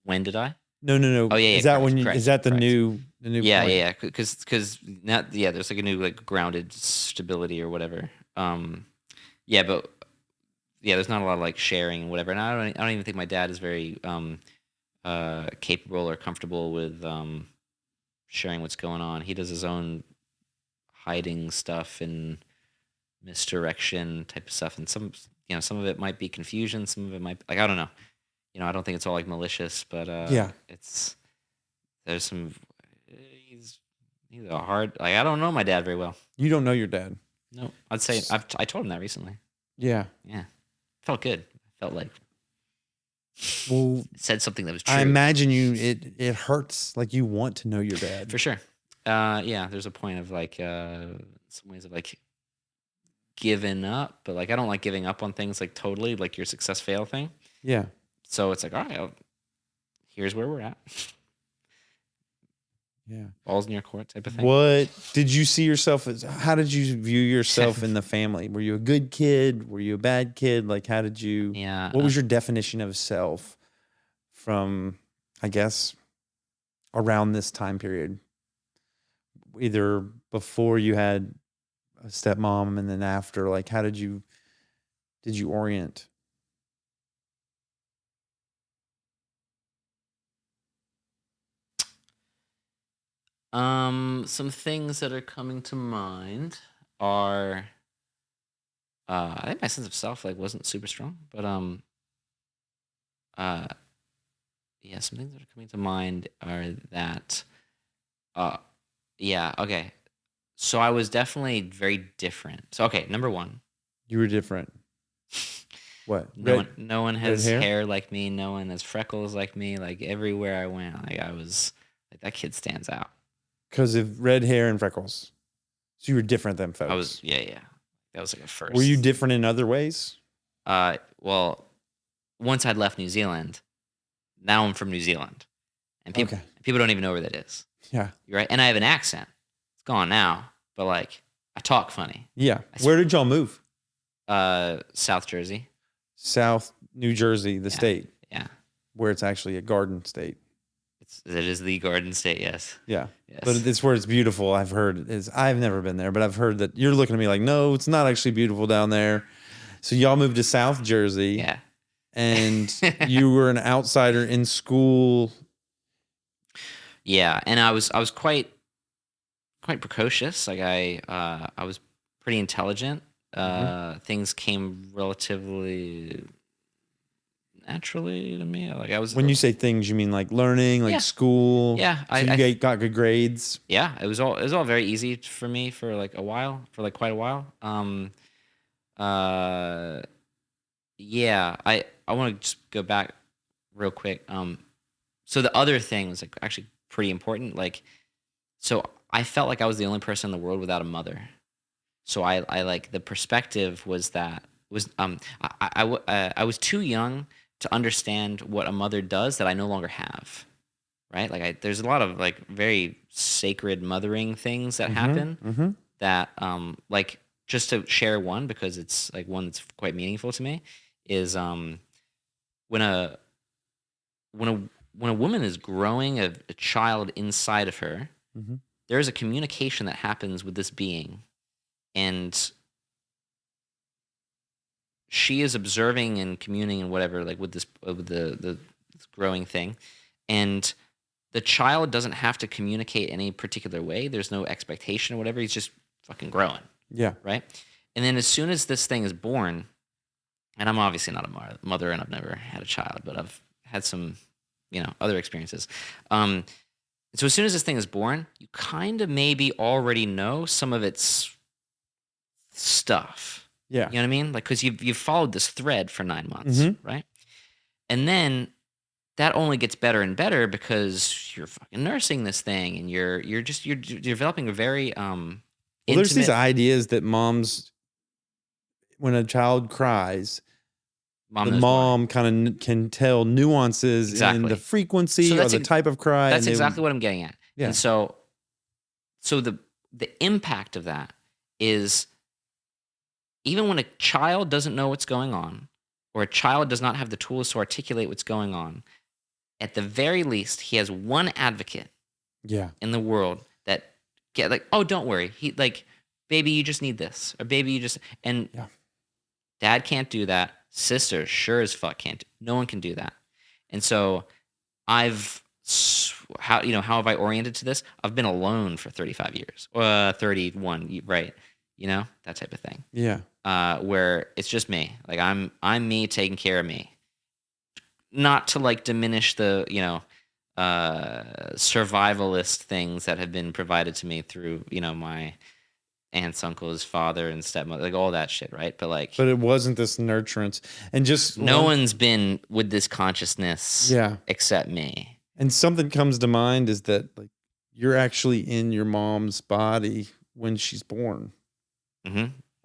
When did I? No. Oh yeah. Is that correct, when you? correct, Is that the correct. new? Yeah, point? yeah. Because now, there's like a new like grounded stability or whatever. Yeah, but yeah, there's not a lot of like sharing and whatever. And I don't even think my dad is very capable or comfortable with sharing what's going on. He does his own hiding stuff and misdirection type of stuff, and some of it might be confusion, some of it might like I don't know. I don't think it's all like malicious, but there's some. He's a hard. Like I don't know my dad very well. You don't know your dad. No, I'd say I told him that recently. Yeah. Felt good. Felt like said something that was true. I imagine it hurts. Like you want to know your dad for sure. Yeah, there's a point of like some ways of like giving up, but like I don't like giving up on things like totally like your success fail thing. Yeah. So it's like, all right, here's where we're at. Yeah. Balls in your court type of thing. What did you see yourself as? How did you view yourself in the family? Were you a good kid? Were you a bad kid? Like, how did you? Yeah. What was your definition of self from, I guess, around this time period? Either before you had a stepmom and then after. Like, how did you orient? Some things that are coming to mind are, I think my sense of self like wasn't super strong, but yeah, some things that are coming to mind are that, uh, yeah, okay. So I was definitely very different. So okay, number one, You were different. What? no one red has hair? hair like me. No one has freckles like me. Like everywhere I went, like I was like that kid stands out. Because of red hair and freckles. So you were different than I was, folks. yeah. That was like a first. Were you different in other ways? Well, once I'd left New Zealand, now I'm from New Zealand, and Okay. people don't even know where that is. Yeah. You're right, and I have an accent. It's gone now, but like I talk funny. Yeah. Where did y'all move? South Jersey. South New Jersey, the state, Yeah, where it's actually a garden state. it is the Garden State. Yes. Yeah. Yes. But it's where it's beautiful. I've never been there, but I've heard that you're looking at me like, no, it's not actually beautiful down there. So y'all moved to South Jersey. Yeah. And you were an outsider in school. Yeah, and I was quite precocious. Like I was pretty intelligent. Things came relatively naturally to me. Like I was. When you say things, you mean like learning, like school. Yeah, So you got good grades. Yeah, it was all very easy for me for like a while, for like quite a while. Yeah, I want to just go back real quick. So the other thing was like actually pretty important. Like, so I felt like I was the only person in the world without a mother. So I like the perspective was that I was too young to understand what a mother does that I no longer have. Right? Like there's a lot of like very sacred mothering things that happen that like just to share one because it's like one that's quite meaningful to me is when a woman is growing a child inside of her, there's a communication that happens with this being, and she is observing and communing and whatever, like with this with this growing thing, and the child doesn't have to communicate any particular way. There's no expectation or whatever. He's just fucking growing. Yeah. Right. And then as soon as this thing is born, and I'm obviously not a mother, and I've never had a child, but I've had some, other experiences. So as soon as this thing is born, you kind of maybe already know some of its stuff. Yeah. You know what I mean? Like, because you've followed this thread for 9 months, right? And then that only gets better and better because you're fucking nursing this thing, and you're developing a very well, there's these ideas that moms, when a child cries, the mom kind of can tell nuances in the frequency or the type of cry. That's exactly what I'm getting at. Yeah. And so the impact of that is even when a child doesn't know what's going on, or a child does not have the tools to articulate what's going on, at the very least, he has one advocate in the world that like, oh, don't worry. He like, baby, you just need this, or baby, you just, and dad can't do that. Sister sure as fuck can't. No one can do that. And so how have I oriented to this? I've been alone for 35 years, 31, right? That type of thing. Yeah. Where it's just me. Like I'm me taking care of me. Not to like diminish the, survivalist things that have been provided to me through, my aunts, uncles, father, and stepmother, like all that shit, right? But it wasn't this nurturance, and just no one's been with this consciousness, except me. And something comes to mind is that like you're actually in your mom's body when she's born.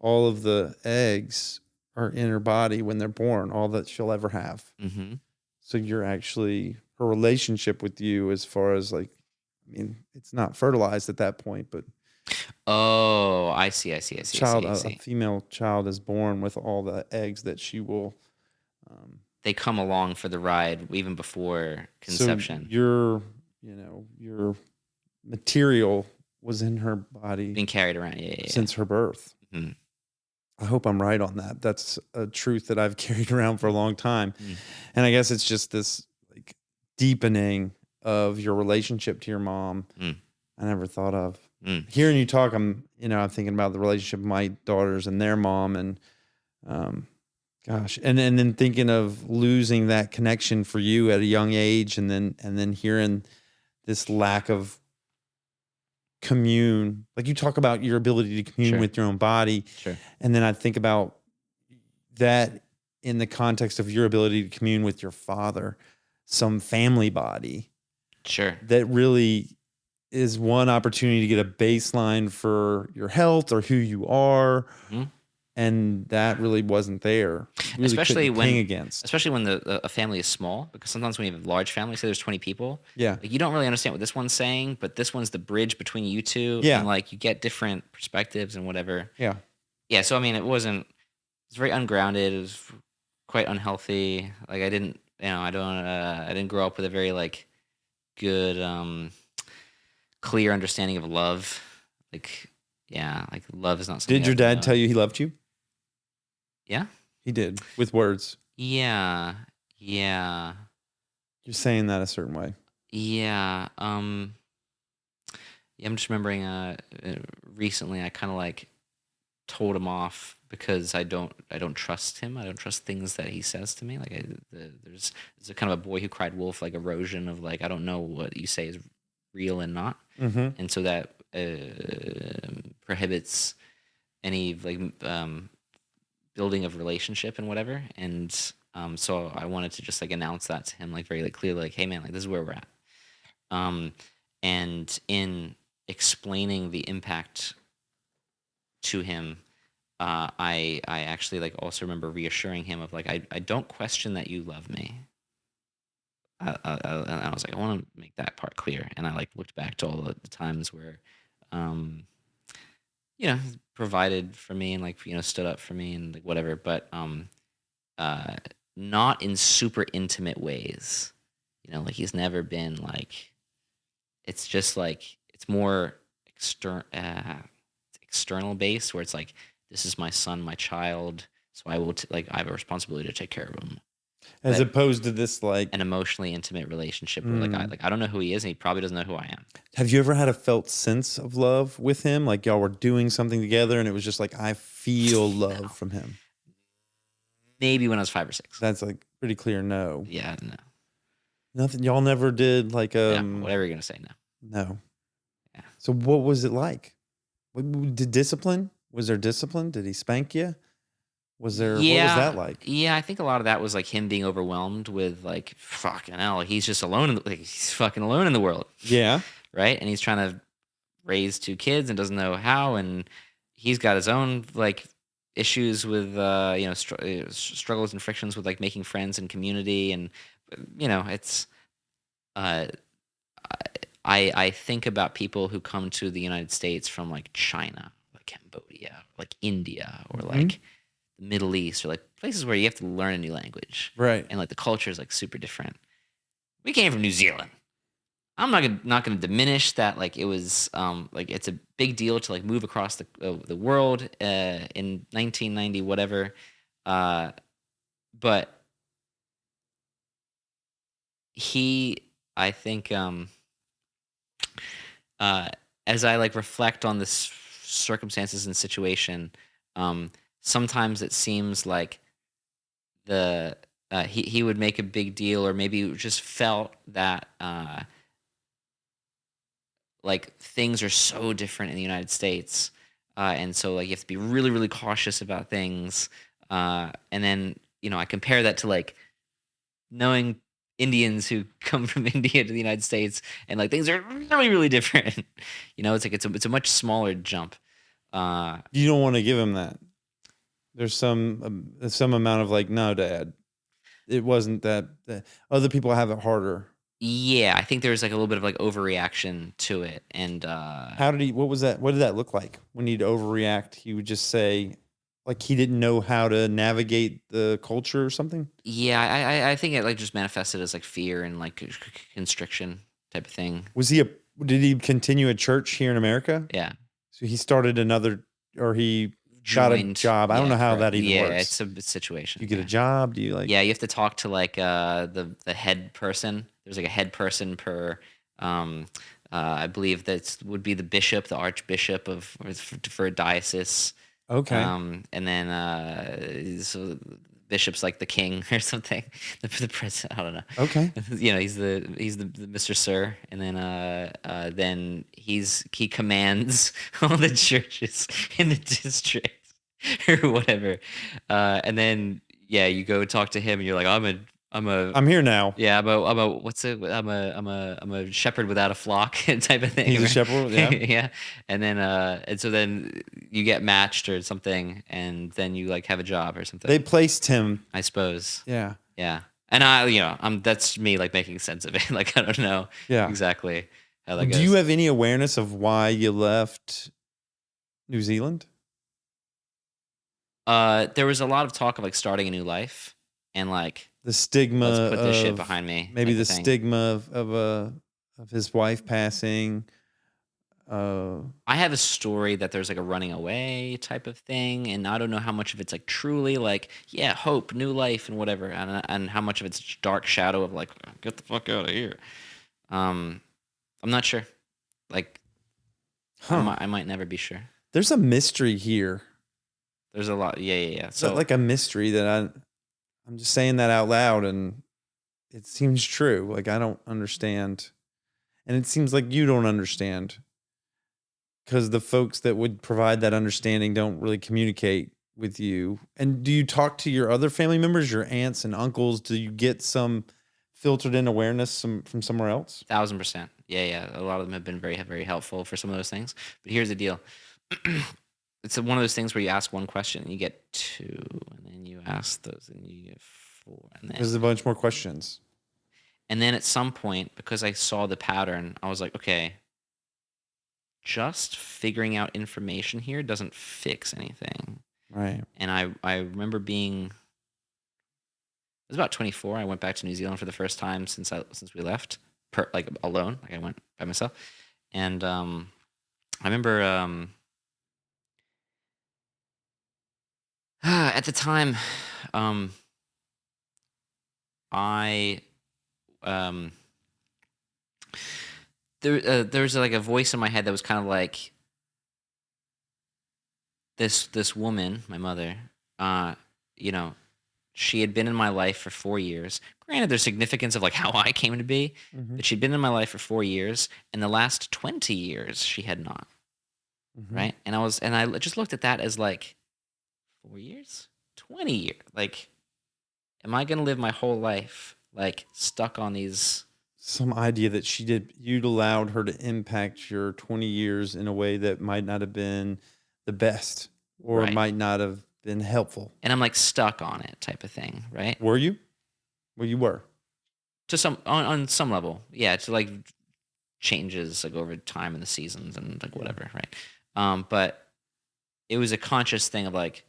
All of the eggs are in her body when they're born, all that she'll ever have. So you're actually, her relationship with you, as far as like, I mean, it's not fertilized at that point, but oh, I see. A female child is born with all the eggs that she will. They come along for the ride even before conception. So your material was in her body, being carried around, since her birth. I hope I'm right on that. That's a truth that I've carried around for a long time, and I guess it's just this like deepening of your relationship to your mom. I never thought of. Hearing you talk, I'm thinking about the relationship of my daughters and their mom, and Gosh, and then thinking of losing that connection for you at a young age, and then hearing this lack of commune, like you talk about your ability to commune Sure. with your own body, Sure. and then I think about that in the context of your ability to commune with your father, some family body Sure. that really is one opportunity to get a baseline for your health or who you are. Mhm. And that really wasn't there. You really Especially couldn't when- ping against. Especially when a family is small, because sometimes when you have a large family, say there's 20 people, Yeah. like you don't really understand what this one's saying, but this one's the bridge between you two. Yeah. And like you get different perspectives and whatever. Yeah. Yeah. So, I mean, it was very ungrounded. It was quite unhealthy. Like I didn't, I didn't grow up with a very like good, clear understanding of love. Like, yeah, like love is not something. Did your dad tell you he loved you? Yeah. He did, with words. Yeah. Yeah. You're saying that a certain way. Yeah. Yeah, I'm just remembering recently I kind of like told him off because I don't trust him. I don't trust things that he says to me. Like there's a kind of a boy who cried wolf, like erosion of like I don't know what you say is real and not. Mm-hmm. And so that prohibits any like building of relationship and whatever. And so I wanted to just like announce that to him like very like clearly, like, hey man, like this is where we're at. And in explaining the impact to him, I actually like also remember reassuring him of like I don't question that you love me. And I was like, I want to make that part clear. And I like looked back to all the times where, provided for me and like, stood up for me and like whatever, but, not in super intimate ways, like he's never been like, it's just like, it's more external based where it's like, this is my son, my child. So I will I have a responsibility to take care of him. As opposed to this like an emotionally intimate relationship where I don't know who he is and he probably doesn't know who I am. Have you ever had a felt sense of love with him? Like y'all were doing something together and it was just like I feel love from him. Maybe when I was 5 or 6. That's like pretty clear no. Yeah, no. Nothing. Y'all never did like whatever you're gonna say, no. No. Yeah. So what was it like? Did discipline? Was there discipline? Did he spank you? Was there? Yeah, what was that like? Yeah, I think a lot of that was like him being overwhelmed with like fucking hell. He's just alone. He's fucking alone in the world. Yeah. Right, and he's trying to raise 2 kids and doesn't know how, and he's got his own like issues with struggles and frictions with like making friends and community, and it's I think about people who come to the United States from like China, like Cambodia, like India, or like the Middle East, or like places where you have to learn a new language, Right? And like the culture is like super different. We came from New Zealand. I'm not gonna diminish that. Like it was like it's a big deal to like move across the world in 1990 whatever, but I think as I like reflect on this circumstances and situation, sometimes it seems like he would make a big deal, or maybe just felt that like things are so different in the United States, and so like you have to be really really cautious about things, and then I compare that to like knowing Indians who come from India to the United States, and like things are really really different. It's like it's a much smaller jump. You don't want to give him that. There's some amount of like, no, Dad, it wasn't that. Other people have it harder. Yeah, I think there's like a little bit of like overreaction to it, and how did he? What was that? What did that look like when he'd overreact? He would just say, like he didn't know how to navigate the culture or something. Yeah, I think it like just manifested as like fear and like constriction type of thing. Did he continue a church here in America? Yeah. So he started another, or he got a job. I don't know how that even works. Yeah, it's a situation. You get a job? Do you like? Yeah, you have to talk to like the head person. There's like a head person per. I believe that would be the bishop, the archbishop for a diocese. Okay. And then so bishop's like the king or something. The president, I don't know. Okay. He's the Mr. Sir, and then he commands all the churches in the district or whatever. And then you go talk to him, and you're like, I'm here now. yeah, I'm a shepherd without a flock type of thing. He's a right? shepherd, yeah. Yeah. And then and so then you get matched or something, and then you like have a job or something. They placed him. I suppose. Yeah. Yeah. And that's me like making sense of it. Like I don't know exactly how that goes. Do you have any awareness of why you left New Zealand? There was a lot of talk of like starting a new life and like The stigma. let's put this shit of behind me. Maybe type the of thing. stigma of his wife passing. I have a story that there's like a running away type of thing, and I don't know how much of it's like truly like hope, new life, and whatever, and how much of it's dark shadow of like get the fuck out of here. I'm not sure. Like, I might never be sure. There's a mystery here. There's a lot. Yeah. So like a mystery that I'm just saying that out loud, and it seems true. Like I don't understand, and it seems like you don't understand. Because the folks that would provide that understanding don't really communicate with you. And do you talk to your other family members, your aunts and uncles? Do you get some filtered in awareness from somewhere else? 1,000%. Yeah. A lot of them have been very, very helpful for some of those things. But here's the deal. It's one of those things where you ask one question and you get two, and then you ask those and you get four. And then There's a bunch more questions. And then at some point, because I saw the pattern, I was like, okay, just figuring out information here doesn't fix anything. Right. And I remember I was about 24. I went back to New Zealand for the first time since we left, like alone. Like I went by myself. And I remember at the time, there was like a voice in my head that was kind of like this woman, my mother, she had been in my life for 4 years. Granted, there's significance of like how I came to be, but she'd been in my life for 4 years, and the last 20 years she had not. Right? And I just looked at that as like 4 years, 20 years. Like, am I gonna live my whole life like stuck on these? Some idea that you'd allowed her to impact your 20 years in a way that might not have been the best or might not have been helpful. And I'm like stuck on it type of thing, right? Were you? Well, you were. To on some level. Yeah, to like changes like over time in the seasons and like whatever, right? But it was a conscious thing of like,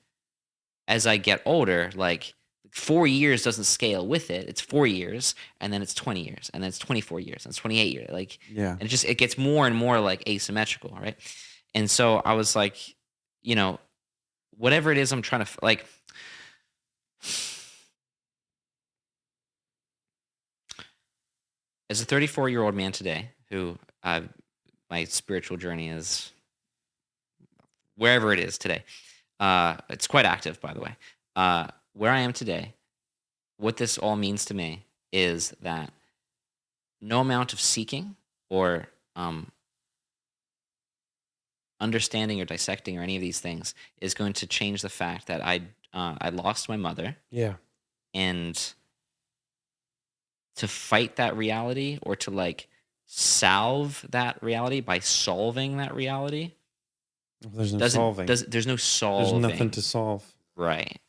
as I get older, like 4 years doesn't scale with it. It's 4 years, and then it's 20 years, and then it's 24 years, and it's 28 years. Like, and it gets more and more like asymmetrical, right? And so I was like, whatever it is I'm trying to like. As a 34-year-old man today, who my spiritual journey is wherever it is today. It's quite active, by the way. Where I am today, what this all means to me is that no amount of seeking or understanding or dissecting or any of these things is going to change the fact that I lost my mother. Yeah. And to fight that reality or to like salve that reality by solving that reality. There's no solving. There's no solving. There's nothing to solve. Right.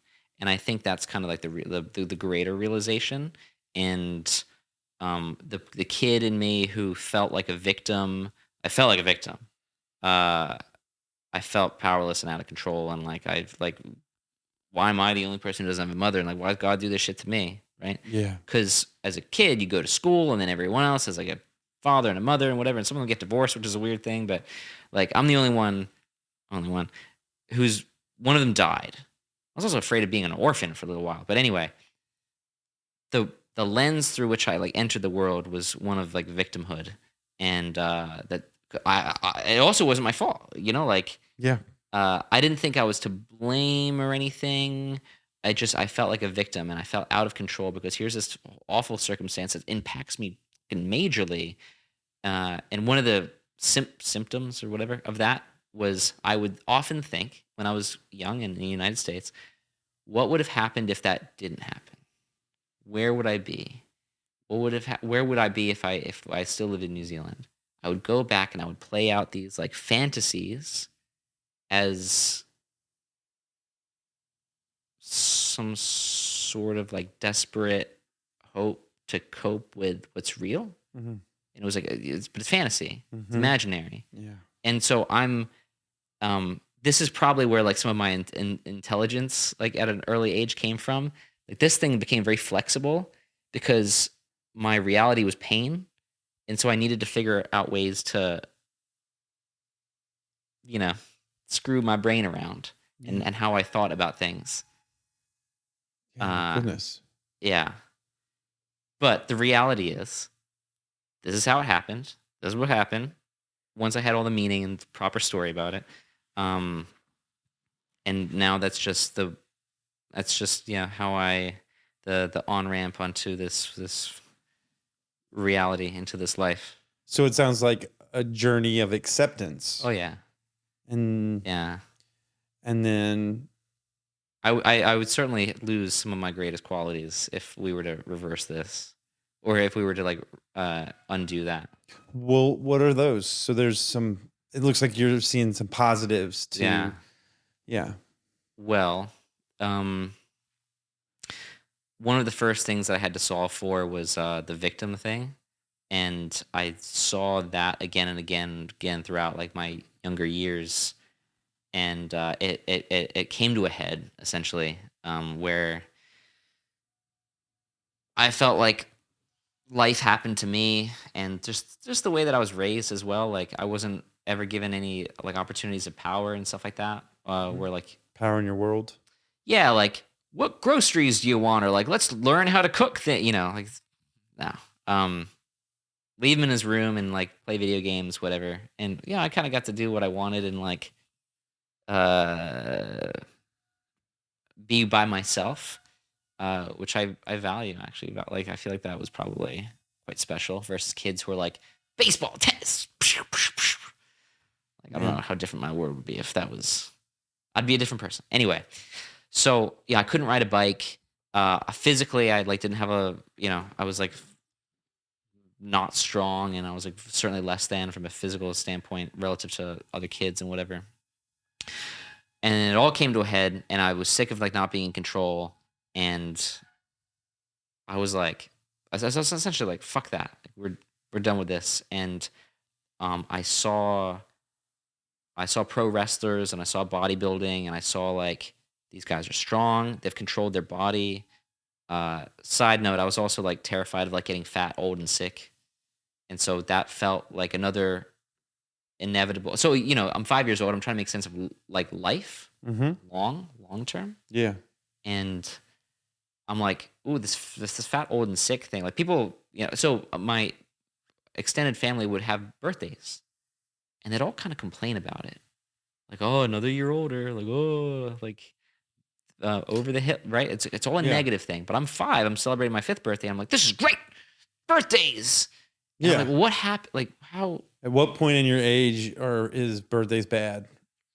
And I think that's kind of like the greater realization. And the kid in me who felt like a victim, I felt like a victim. I felt powerless and out of control. And like, why am I the only person who doesn't have a mother? And like, why does God do this shit to me? Right? Yeah. Because as a kid, you go to school and then everyone else has like a father and a mother and whatever. And some of them get divorced, which is a weird thing. But like, I'm the only one who's one of them died. I was also afraid of being an orphan for a little while. But anyway, the lens through which I like entered the world was one of like victimhood. And that it also wasn't my fault, like, yeah. I didn't think I was to blame or anything. I felt like a victim, and I felt out of control because here's this awful circumstance that impacts me majorly. And one of the symptoms or whatever of that was I would often think when I was young in the United States, what would have happened if that didn't happen? Where would I be? Where would I be if I still lived in New Zealand? I would go back and I would play out these like fantasies as some sort of like desperate hope to cope with what's real. Mm-hmm. And it was like, but it's fantasy, it's Mm-hmm. imaginary. Yeah. And so this is probably where like some of my intelligence, like at an early age, came from. Like this thing became very flexible because my reality was pain. And so I needed to figure out ways to, screw my brain around and how I thought about things. Yeah, goodness. Yeah. But the reality is, this is how it happened. This is what happened. Once I had all the meaning and the proper story about it. And now that's just how the on-ramp onto this reality, into this life. So it sounds like a journey of acceptance. Oh yeah. And Yeah. And then I would certainly lose some of my greatest qualities if we were to reverse this, or if we were to like undo that. Well, what are those? So there's some. It looks like you're seeing some positives too. Yeah. Yeah. Well, one of the first things that I had to solve for was the victim thing, and I saw that again and again and again throughout like my younger years, and it came to a head essentially, where I felt like life happened to me, and just the way that I was raised as well. Like I wasn't ever given any like opportunities of power and stuff like that. Where like Power in your world. yeah, like what groceries do you want, or like let's learn how to cook like no. Leave him in his room and like play video games, whatever. And yeah, I kind of got to do what I wanted and like be by myself, which I value actually. About like I feel like that was probably quite special versus kids who are like baseball, tennis. Like I don't know how different my world would be if that was. I'd be a different person. Anyway, so yeah, I couldn't ride a bike. Physically, I like didn't have I was like not strong, and I was like certainly less than from a physical standpoint relative to other kids and whatever. And it all came to a head, and I was sick of like not being in control, and I was like, I was essentially like, fuck that, we're done with this. And I saw pro wrestlers, and I saw bodybuilding, and I saw like these guys are strong, they've controlled their body. Side note, I was also like terrified of like getting fat, old, and sick, and so that felt like another inevitable. So I'm 5 years old. I'm trying to make sense of like life, long term. Yeah. And I'm like, ooh, this fat, old, and sick thing. Like people, So my extended family would have birthdays, and they'd all kind of complain about it, like, oh, another year older, like, oh, like. Over the hip, right? It's all a negative thing. But I'm 5. I'm celebrating my 5th birthday. I'm like, this is great, birthdays. And I'm like, what happened? Like, how? At what point in your age is birthdays bad?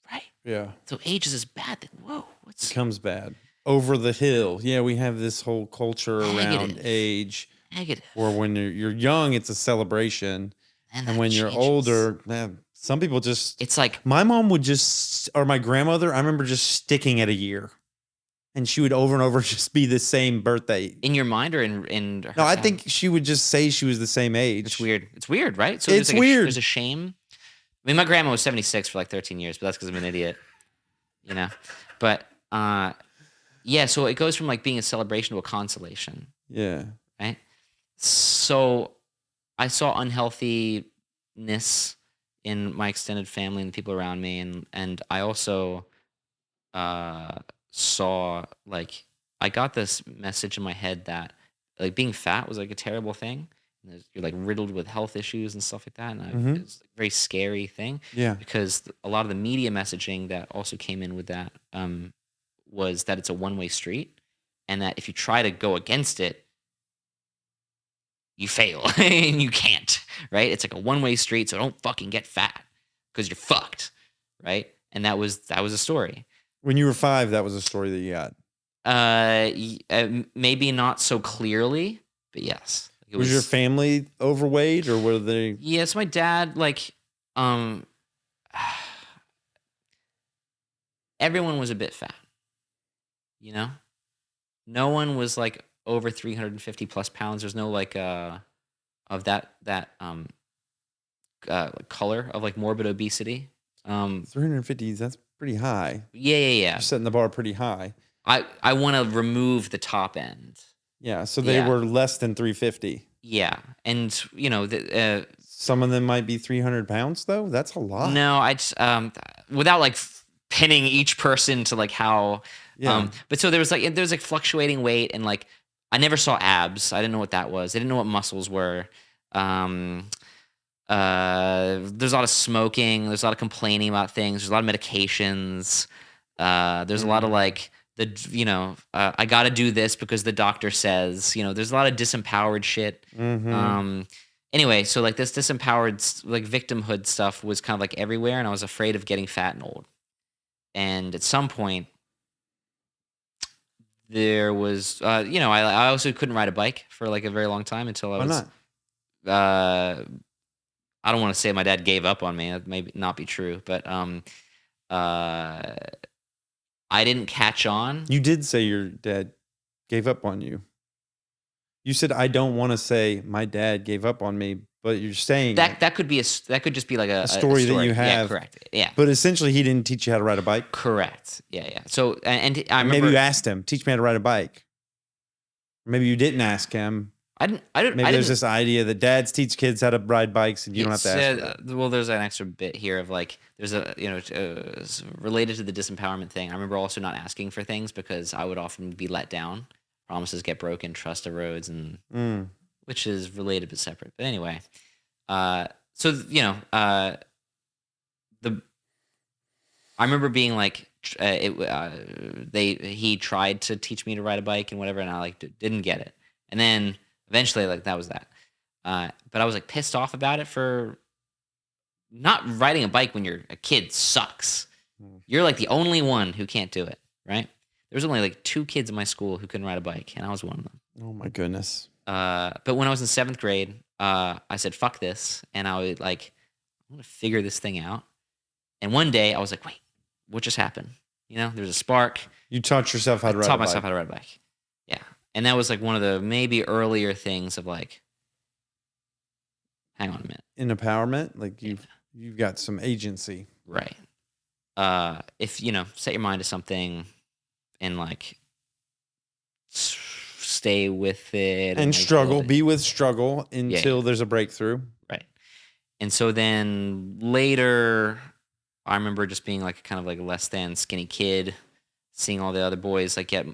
Right. Yeah. So age is this bad thing. Whoa, what's becomes bad? Over the hill. Yeah, we have this whole culture around age. Negative. Or when you're young, it's a celebration, and when you're changes. older, man, some people just. It's like my mom would or my grandmother. I remember just sticking at a year. And she would over and over just be the same birthday. In your mind or in her No, I think she would just say she was the same age. It's weird. It's weird, right? So it's there's like weird. There's a shame. I mean, my grandma was 76 for like 13 years, but that's because I'm an idiot. But yeah, so it goes from like being a celebration to a consolation. Yeah. Right? So I saw unhealthiness in my extended family and the people around me, and I also saw like I got this message in my head that like being fat was like a terrible thing. You're like riddled with health issues and stuff like that, and it's a very scary thing. Yeah, because a lot of the media messaging that also came in with that was that it's a one-way street, and that if you try to go against it, you fail and you can't, right? It's like a one-way street, so don't fucking get fat because you're fucked, right? And that was a story. When you were 5, that was a story that you got. Maybe not so clearly, but yes. Was your family overweight, or were they? Yes, my dad, everyone was a bit fat, you know? No one was like over 350 plus pounds. There's no of that color of like morbid obesity. 350, that's pretty high. Yeah. You're setting the bar pretty high. I want to remove the top end. Yeah, so they were less than 350. Yeah, and some of them might be 300 pounds though. That's a lot. No, I just without like pinning each person to like how. Yeah. But so there was like fluctuating weight, and like I never saw abs. I didn't know what that was. I didn't know what muscles were. There's a lot of smoking. There's a lot of complaining about things. There's a lot of medications. There's a lot of like I got to do this because the doctor says. There's a lot of disempowered shit. Mm-hmm. Anyway, so like this disempowered like victimhood stuff was kind of like everywhere, and I was afraid of getting fat and old. And at some point, there was I also couldn't ride a bike for like a very long time until I was. Why not? I don't want to say my dad gave up on me. That may not be true, but I didn't catch on. You did say your dad gave up on you. You said, I don't want to say my dad gave up on me, but you're saying that could just be like a story that you have. Yeah, correct. Yeah. But essentially, he didn't teach you how to ride a bike. Correct. Yeah. So and I remember maybe you asked him, teach me how to ride a bike. Maybe you didn't ask him. I didn't. Maybe there's this idea that dads teach kids how to ride bikes, and you don't have to ask. Well, there's an extra bit here of like there's related to the disempowerment thing. I remember also not asking for things because I would often be let down. Promises get broken, trust erodes, and which is related but separate. But anyway, I remember being like, he tried to teach me to ride a bike and whatever, and I like didn't get it, and then eventually like that was that. But I was like pissed off about it for not riding a bike when you're a kid sucks. You're like the only one who can't do it, right? There was only like 2 kids in my school who couldn't ride a bike, and I was one of them. Oh my goodness. But when I was in 7th grade, I said, fuck this. And I would like, I'm going to figure this thing out. And one day I was like, wait, what just happened? There's a spark. You taught yourself how to ride a bike. I taught myself how to ride a bike. Yeah. And that was like one of the maybe earlier things of like, hang on a minute. In empowerment, like you've got some agency. Right. If, set your mind to something and like stay with it and struggle, be with struggle until there's a breakthrough. Right. And so then later, I remember just being like kind of like a less than skinny kid, seeing all the other boys like get,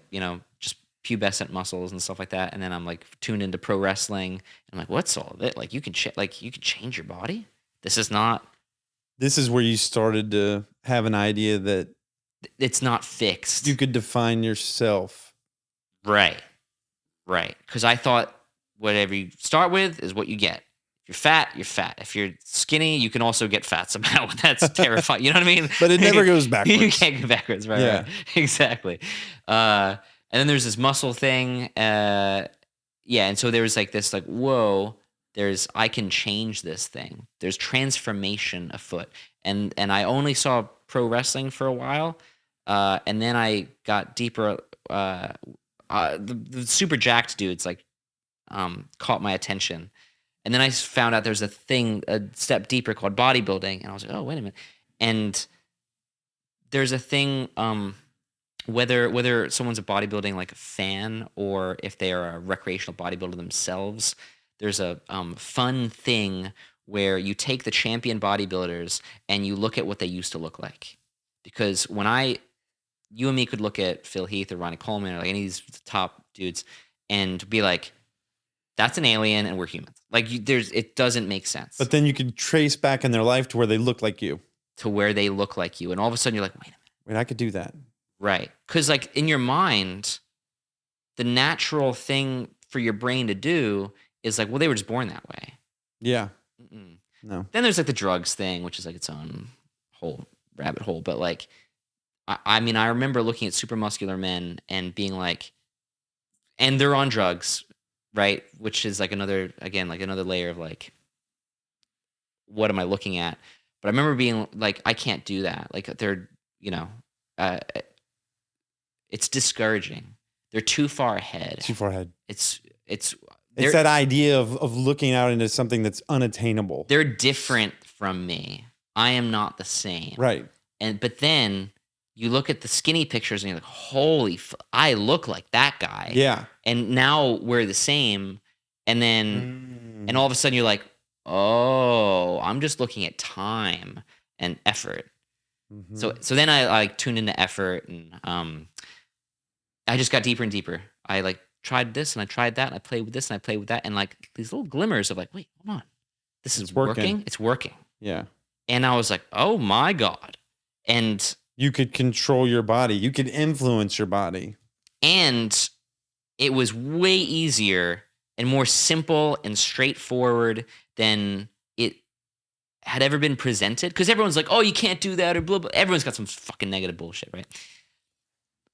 just pubescent muscles and stuff like that. And then I'm like tuned into pro wrestling. And I'm like, what's all of it? Like you can change your body. This is where you started to have an idea that it's not fixed. You could define yourself. Right. Because I thought whatever you start with is what you get. If you're fat, you're fat. If you're skinny, you can also get fat somehow. That's terrifying. You know what I mean? But it never goes backwards. You can't go backwards, right? Yeah. Right. Exactly. And then there's this muscle thing. And so there was like this like, whoa, I can change this thing. There's transformation afoot. And I only saw pro wrestling for a while. And then I got deeper. The super jacked dudes like caught my attention. And then I found out there's a step deeper called bodybuilding. And I was like, oh, wait a minute. And there's a thing, whether someone's a bodybuilding like a fan or if they are a recreational bodybuilder themselves, there's a fun thing where you take the champion bodybuilders and you look at what they used to look like. Because when you and me could look at Phil Heath or Ronnie Coleman or like any of these top dudes and be like, that's an alien and we're humans. Like it doesn't make sense. But then you could trace back in their life to where they look like you. And all of a sudden you're like, wait a minute. Wait, I could do that. Right. Because like in your mind, the natural thing for your brain to do is like, well, they were just born that way. Yeah. Mm-mm. No. Then there's like the drugs thing, which is like its own whole rabbit hole. But like, I mean, I remember looking at super muscular men and being like, and they're on drugs, right? Which is like another, again, like another layer of like, what am I looking at? But I remember being like, I can't do that. Like they're, you know, uh, it's discouraging. They're too far ahead. Too far ahead. It's It's that idea of looking out into something that's unattainable. they're different from me. I am not the same. Right. But then you look at the skinny pictures and you're like, holy, I look like that guy. Yeah. And now we're the same. And then, and all of a sudden you're like, oh, I'm just looking at time and effort. Mm-hmm. So then I like tuned into effort and I just got deeper and deeper. I like tried this and I tried that and I played with this and I played with that and like these little glimmers of like, wait, hold on. This is working. It's working. Yeah. And I was like, oh my God. And you could control your body. You could influence your body. And it was way easier and more simple and straightforward than it had ever been presented. Because everyone's like, oh, you can't do that or blah, blah. Everyone's got some fucking negative bullshit, right?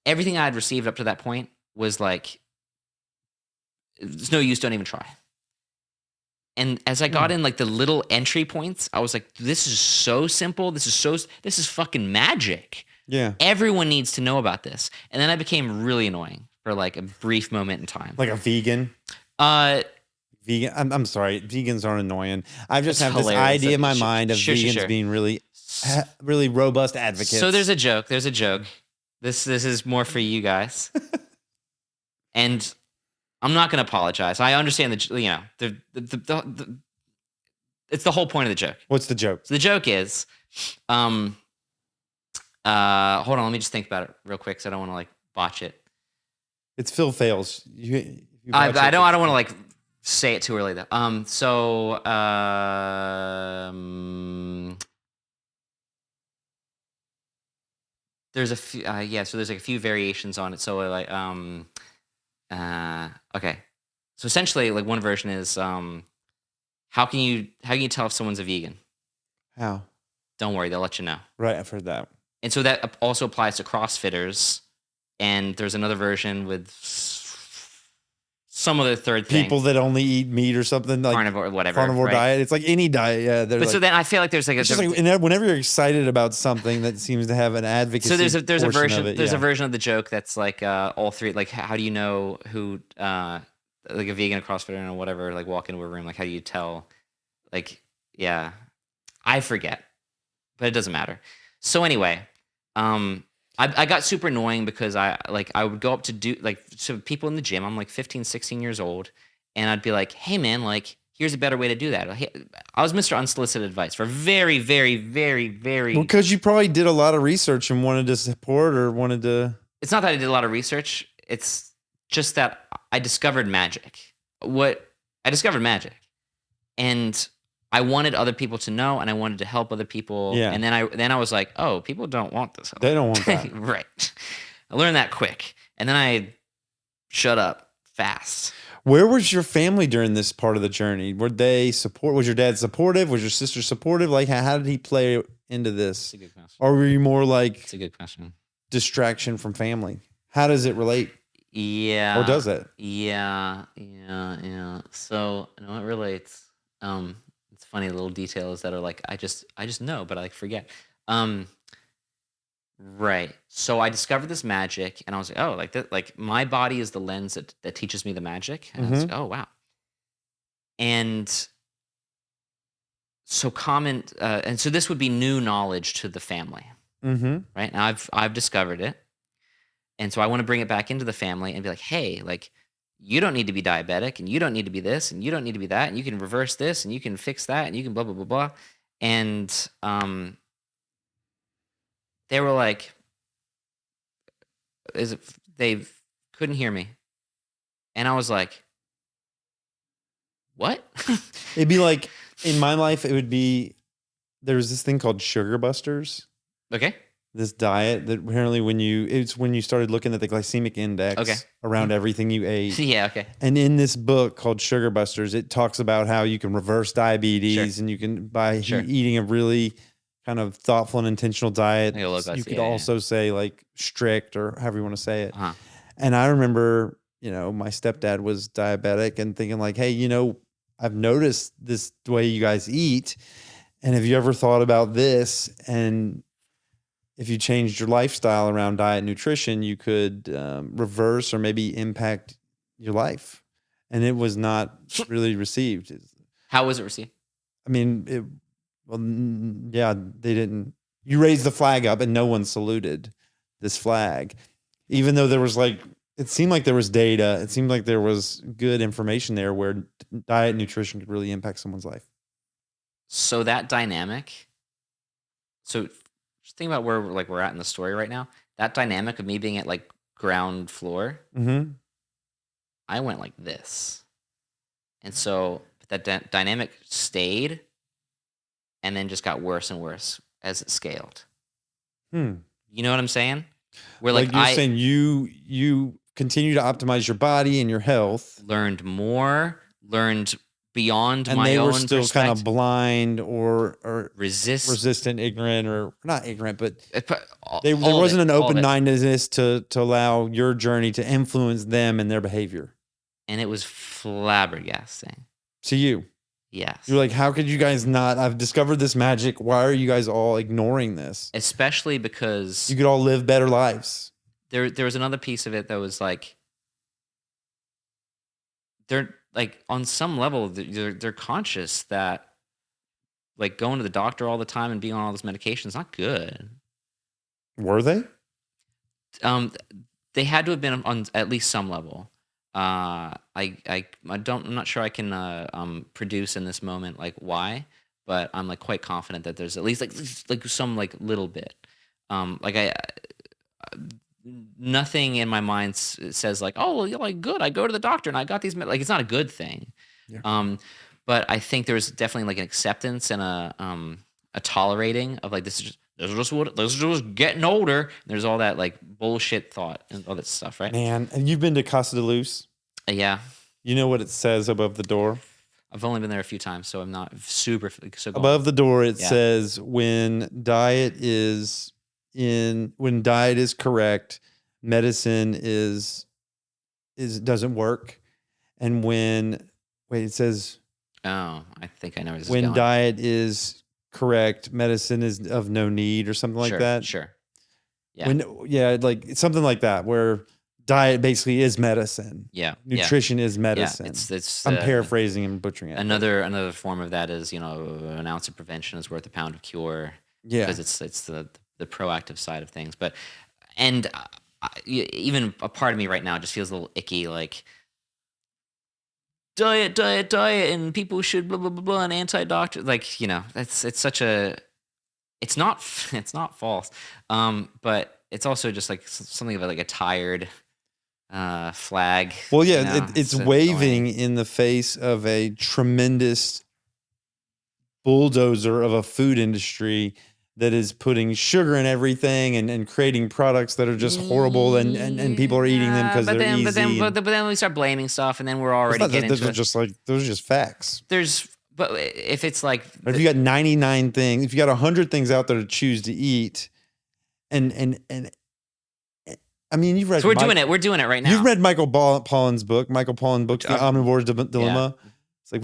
Everything I had received up to that point was like, there's no use, don't even try. And as I got in like the little entry points, I was like, this is so simple. This is fucking magic. Yeah. Everyone needs to know about this. And then I became really annoying for like a brief moment in time. Like a vegan? Vegan. I'm sorry. Vegans aren't annoying. I just have this idea in my mind of vegans being really, really robust advocates. So there's a joke. This is more for you guys. And I'm not going to apologize. I understand it's the whole point of the joke. What's the joke? So the joke is, hold on, let me just think about it real quick because I don't want to like botch it. It's Phil Phails. I don't want to like say it too early though. There's a few, so there's like a few variations on it. So like, okay. So essentially, like one version is, how can you tell if someone's a vegan? How? Don't worry, they'll let you know. Right, I've heard that. And so that also applies to CrossFitters. And there's another version with some other third thing. People that only eat meat or something like carnivore, whatever. Carnivore diet. It's like any diet. Yeah. But like, so then I feel like there's like whenever you're excited about something that seems to have an advocacy. So there's a version a version of the joke that's like all three. Like how do you know who like a vegan, a CrossFitter, or whatever, like walk into a room? Like how do you tell? Like I forget, but it doesn't matter. So anyway, I got super annoying because I would go up to do like so people in the gym. I'm like 15, 16 years old, and I'd be like, "Hey man, like here's a better way to do that." I was Mr. Unsolicited Advice for very, very, very, very. Well, because you probably did a lot of research and wanted to support or wanted to. It's not that I did a lot of research. It's just that I discovered magic. I discovered magic, and I wanted other people to know, and I wanted to help other people. Yeah. And then I was like, oh, people don't want this help. They don't want that. Right. I learned that quick. And then I shut up fast. Where was your family during this part of the journey? Were they was your dad supportive? Was your sister supportive? Like, how did he play into this? That's a good question. Or were you more like That's a good question. Distraction from family? How does it relate? Yeah. Or does it? Yeah. So, it relates. It's funny, little details that are like I just know, but I like forget. Right. So I discovered this magic, and I was like, oh, like that, like my body is the lens that teaches me the magic. And I was like, oh wow. And so and so this would be new knowledge to the family. Mm-hmm. Right. Now I've discovered it, and so I want to bring it back into the family and be like, hey, like. You don't need to be diabetic, and you don't need to be this, and you don't need to be that, and you can reverse this, and you can fix that, and you can blah, blah, blah, blah. And they were like, they couldn't hear me. And I was like, what? It'd be like, in my life, it would be, there was this thing called Sugar Busters. Okay. this diet that apparently when you started looking at the glycemic index around everything you ate. Yeah. Okay. And in this book called Sugar Busters, it talks about how you can reverse diabetes and you can, by eating a really kind of thoughtful and intentional diet, you could also say like strict or however you want to say it. And I remember, my stepdad was diabetic and thinking like, hey, I've noticed this the way you guys eat. And have you ever thought about this? And if you changed your lifestyle around diet and nutrition, you could reverse or maybe impact your life. And it was not really received. How was it received? I mean, they didn't. You raised the flag up and no one saluted this flag. Even though there was it seemed like there was data. It seemed like there was good information there where diet and nutrition could really impact someone's life. So that dynamic, just think about where we're at in the story right now. That dynamic of me being at like ground floor, I went like this. And so that dynamic stayed and then just got worse and worse as it scaled. You know what I'm saying? Where like you're saying you continue to optimize your body and your health. Learned beyond and my they own were still perspective. Kind of blind or resistant, ignorant, or not ignorant, but there wasn't an open-mindedness to allow your journey to influence them and their behavior. And it was flabbergasting. To you. Yes. You're like, how could you guys not? I've discovered this magic. Why are you guys all ignoring this? Especially because you could all live better lives. There was another piece of it that was like, they're like on some level they're conscious that like going to the doctor all the time and being on all this medication is not good. Were they? They had to have been on at least some level. I'm not sure I can produce in this moment like why, but I'm like quite confident that there's at least like some like little bit. Nothing in my mind says like, oh, you're like good. I go to the doctor and I got these like it's not a good thing. Yeah. But I think there's definitely like an acceptance and a tolerating of like this is just getting older. And there's all that like bullshit thought and all that stuff, right? Man, and you've been to Casa de Luz? Yeah. You know what it says above the door? I've only been there a few times, so I'm not super. So above the door, it says when diet is correct, medicine doesn't work, and it says. Oh, I think I know where this is when going. diet is correct, medicine is of no need, or something like that. Sure. Yeah. Like something like that, where diet basically is medicine. Yeah. Nutrition is medicine. Yeah. It's I'm paraphrasing and butchering it. Another form of that is, an ounce of prevention is worth a pound of cure. Yeah. Because it's the proactive side of things. But, even a part of me right now just feels a little icky, like, diet, and people should blah, blah, blah, blah, and anti-doctor. Like, it's such a, it's not false. But it's also just like something of like a tired flag. Well, yeah, it's waving in the face of a tremendous bulldozer of a food industry that is putting sugar in everything and creating products that are just horrible and people are eating them because they're easy. But then we start blaming stuff and then we're already getting into those are just facts. But if it's like... If you got 99 things, if you got 100 things out there to choose to eat and I mean, you've read... So we're doing it right now. You've read Michael Pollan's book, The Omnivore's Dilemma. Yeah. It's like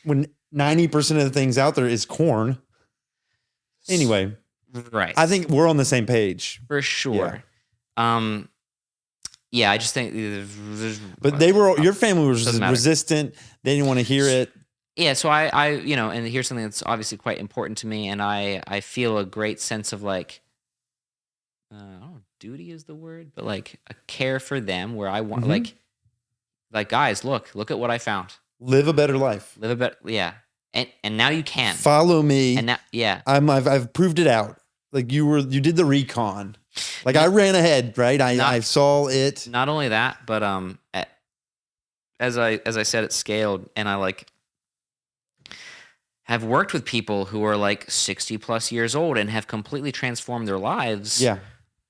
when 90% of the things out there is corn. Anyway, right. I think we're on the same page. For sure. Yeah. I just think... But your family was resistant. They didn't want to hear it. Yeah, so I and here's something that's obviously quite important to me, and I feel a great sense of like, I don't know, duty is the word, but like a care for them where I want like guys, look at what I found. Live a better life. Yeah. And now you can. Follow me. And now, yeah. I've proved it out. Like you did the recon. Like I ran ahead, right? I saw it. Not only that, but as I said, it scaled, and I like have worked with people who are like 60 plus years old and have completely transformed their lives. Yeah.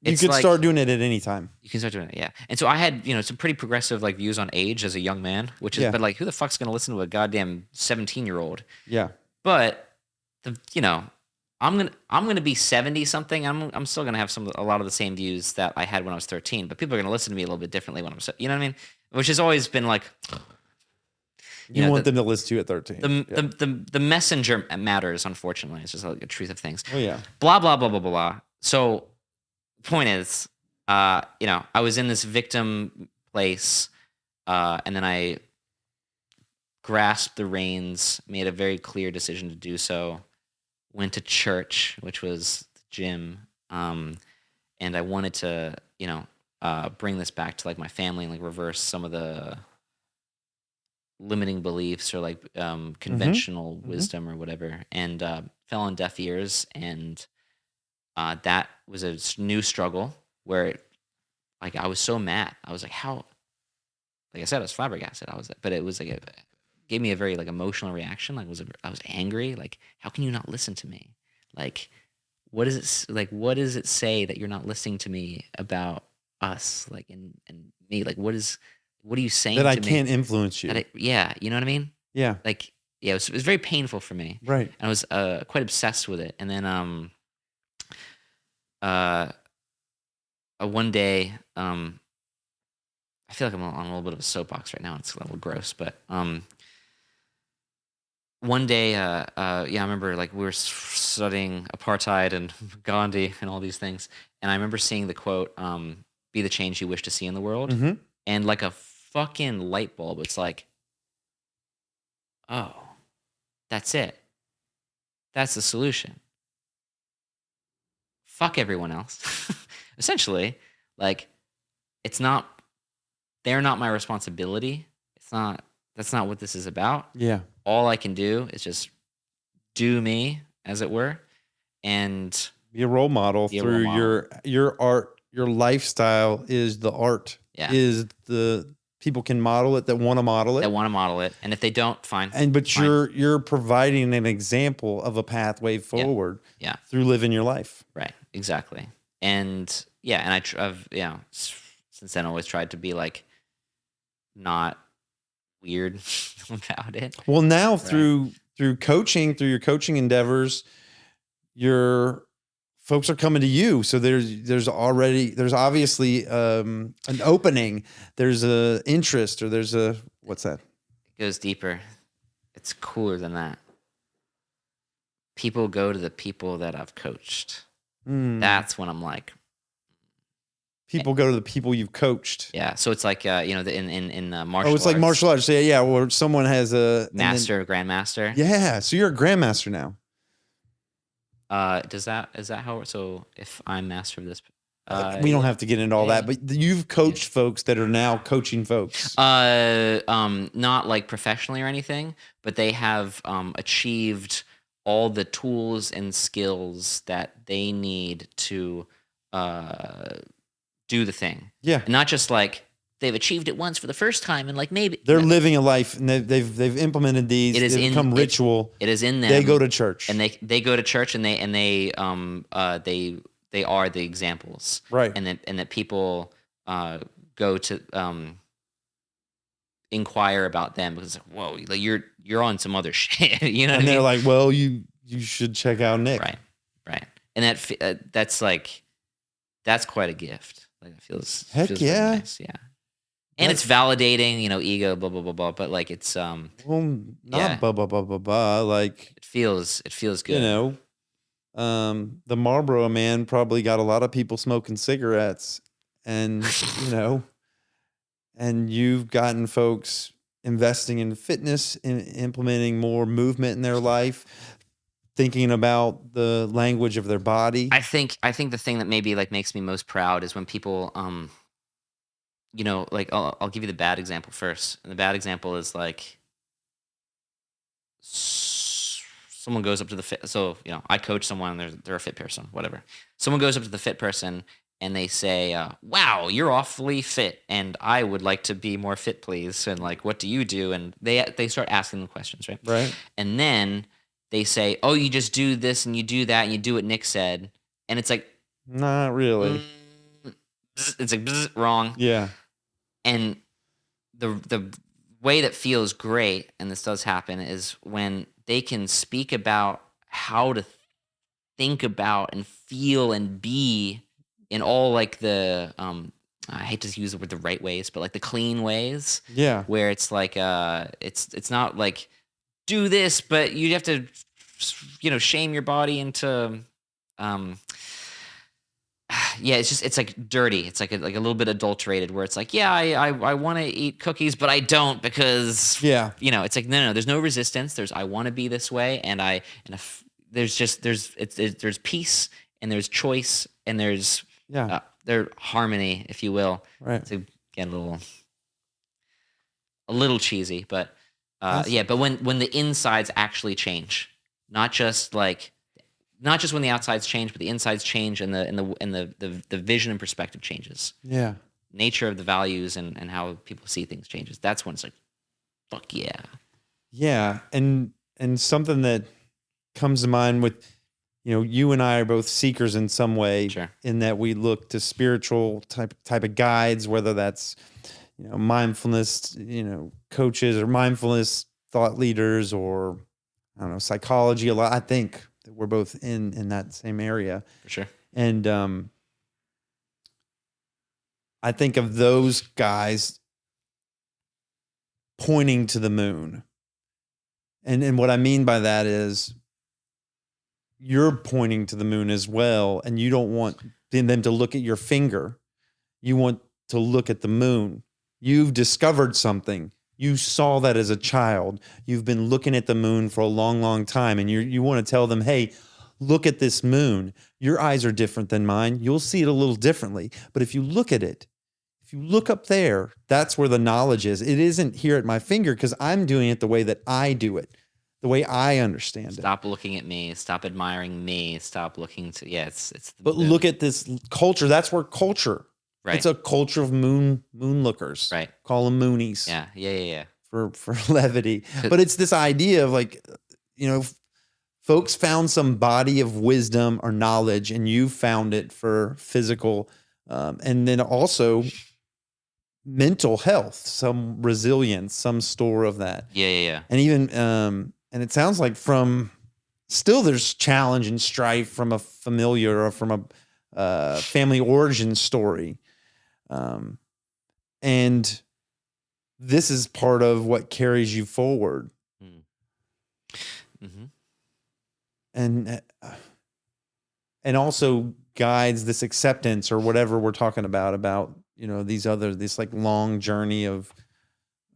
You It's could like- start doing it at any time. You can start doing it, yeah. And so I had, some pretty progressive like views on age as a young man, which is, Yeah. but like, who the fuck's gonna listen to a goddamn 17-year-old? Yeah. But I'm gonna be 70 something. I'm still gonna have a lot of the same views that I had when I was 13. But people are gonna listen to me a little bit differently when I'm, you know what I mean? Which has always been like, You want them to listen to you at 13. the messenger matters. Unfortunately, it's just like the truth of things. Oh yeah. Blah blah blah blah blah blah. So, point is, I was in this victim place, and then I grasped the reins, made a very clear decision to do so. Went to church, which was the gym, and I wanted to, bring this back to like my family and like reverse some of the limiting beliefs or like conventional wisdom or whatever, and fell on deaf ears, and that was a new struggle where I was so mad. I was like, how? Like I said, I was flabbergasted. But it was like gave me a very like emotional reaction. Like I was angry. Like, how can you not listen to me? Like, what does it say that you're not listening to me about us? Like, and me. Like, what are you saying That to I me? can't influence you. Yeah, you know what I mean? Yeah. Like, yeah, it was very painful for me. Right. And I was quite obsessed with it. And then one day, I feel like I'm on a little bit of a soapbox right now. It's a little gross, but one day, I remember like we were studying apartheid and Gandhi and all these things, and I remember seeing the quote, "Be the change you wish to see in the world," and like a fucking light bulb. It's like, oh, that's it. That's the solution. Fuck everyone else. Essentially, like, they're not my responsibility. That's not what this is about. Yeah. All I can do is just do me, as it were, and Be a role model through your art. Your lifestyle is the art. Yeah. Is the people can model it that want to model it. that want to model it. And if they don't, fine. But fine. you're providing an example of a pathway forward. Yeah. Through living your life. Right. Exactly. And yeah, and I've since then always tried to be like not weird about it. Well, now through coaching, through your coaching endeavors, your folks are coming to you. So there's obviously an opening. There's a interest, or there's a, what's that? It goes deeper. It's cooler than that. People go to the people that I've coached. That's when I'm like, people go to the people you've coached. yeah. So it's like in martial arts. Oh, it's like martial arts. Yeah, where someone has a master, grandmaster. Yeah, so you're a grandmaster now. Is that how? So if I'm master of this, we don't have to get into all that, but you've coached folks that are now coaching folks. Not like professionally or anything, but they have achieved all the tools and skills that they need to do the thing. Yeah. And not just like they've achieved it once for the first time and like maybe they're living a life, and they've implemented these. It is they've become ritual. It is in them. They go to church, and they go to church, and they are the examples, right? And that people go to inquire about them because it's like, whoa, like you're on some other shit, you know? And they're like, well, you should check out Nick, right? And that's like that's quite a gift. Like it feels heck feels yeah, nice. Yeah. And it's validating, ego, blah blah blah blah. But like it's well, not blah blah blah blah blah. Like it feels good. The Marlboro man probably got a lot of people smoking cigarettes, and and you've gotten folks investing in fitness, in implementing more movement in their life, thinking about the language of their body. I think the thing that maybe like makes me most proud is when people like I'll give you the bad example first. And the bad example is like someone goes up to the fit. So, I coach someone, they're a fit person, whatever. Someone goes up to the fit person and they say, wow, you're awfully fit. And I would like to be more fit, please. And like, what do you do? And they start asking them questions, right? Right. And then they say, oh, you just do this and you do that and you do what Nick said. And it's like, Not really. it's like wrong. Yeah. And the way that feels great, and this does happen, is when they can speak about how to think about and feel and be in all like the I hate to use the word the right ways, but like the clean ways. Yeah. Where it's like it's not like do this, but you have to shame your body into yeah, it's like dirty. It's like a little bit adulterated where it's like, yeah, I want to eat cookies, but I don't because Yeah. it's like no, there's no resistance. There's I want to be this way, and there's peace and there's choice and there's Yeah. there's harmony, if you will. Right. To get a little cheesy, but That's- but when the insides actually change, not just when the outsides change, but the insides change and the vision and perspective changes. Yeah. Nature of the values and how people see things changes. That's when it's like, fuck yeah. Yeah. And something that comes to mind with, you and I are both seekers in some way, Sure. in that we look to spiritual type of guides, whether that's, mindfulness, coaches or mindfulness thought leaders, or I don't know, psychology a lot. I think that we're both in that same area. For sure. And I think of those guys pointing to the moon. And what I mean by that is you're pointing to the moon as well, and you don't want them to look at your finger. You want to look at the moon. You've discovered something. You saw that as a child. You've been looking at the moon for a long, long time, and you want to tell them, hey, look at this moon. Your eyes are different than mine. You'll see it a little differently. But if you look at it, if you look up there, that's where the knowledge is. It isn't here at my finger because I'm doing it the way that I do it, the way I understand it. Stop looking at me. Stop admiring me. Stop looking to it's. But look at this culture. That's where culture. Right. It's a culture of moon lookers. Right. Call them moonies. Yeah. For levity. But it's this idea of like, folks found some body of wisdom or knowledge, and you found it for physical, and then also mental health, some resilience, some store of that. Yeah. And even, and it sounds like still there's challenge and strife from a familiar or from a family origin story. And this is part of what carries you forward. Mm-hmm. And also guides this acceptance or whatever we're talking about, this like long journey of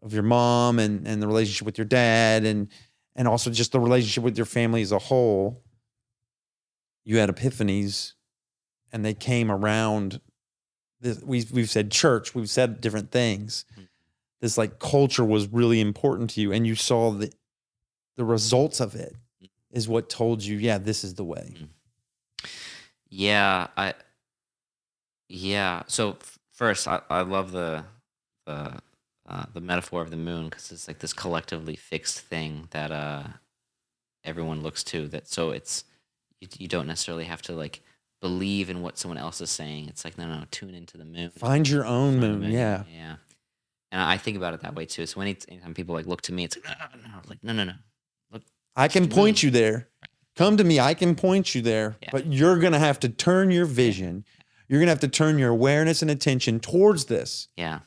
your mom and the relationship with your dad and also just the relationship with your family as a whole. You had epiphanies and they came around this. We've said church, we've said different things. This like culture was really important to you, and you saw the results of it is what told you, yeah, this is the way. Yeah, So first, I love the metaphor of the moon because it's like this collectively fixed thing that everyone looks to. That so it's you don't necessarily have to like believe in what someone else is saying. It's like no, tune into the moon. Find your own moon. Yeah. And I think about it that way too. So anytime people like look to me, it's like no. Look, I can point you there. Come to me. I can point you there. Yeah. But you're going to have to turn your vision. You're going to have to turn your awareness and attention towards this. Yeah.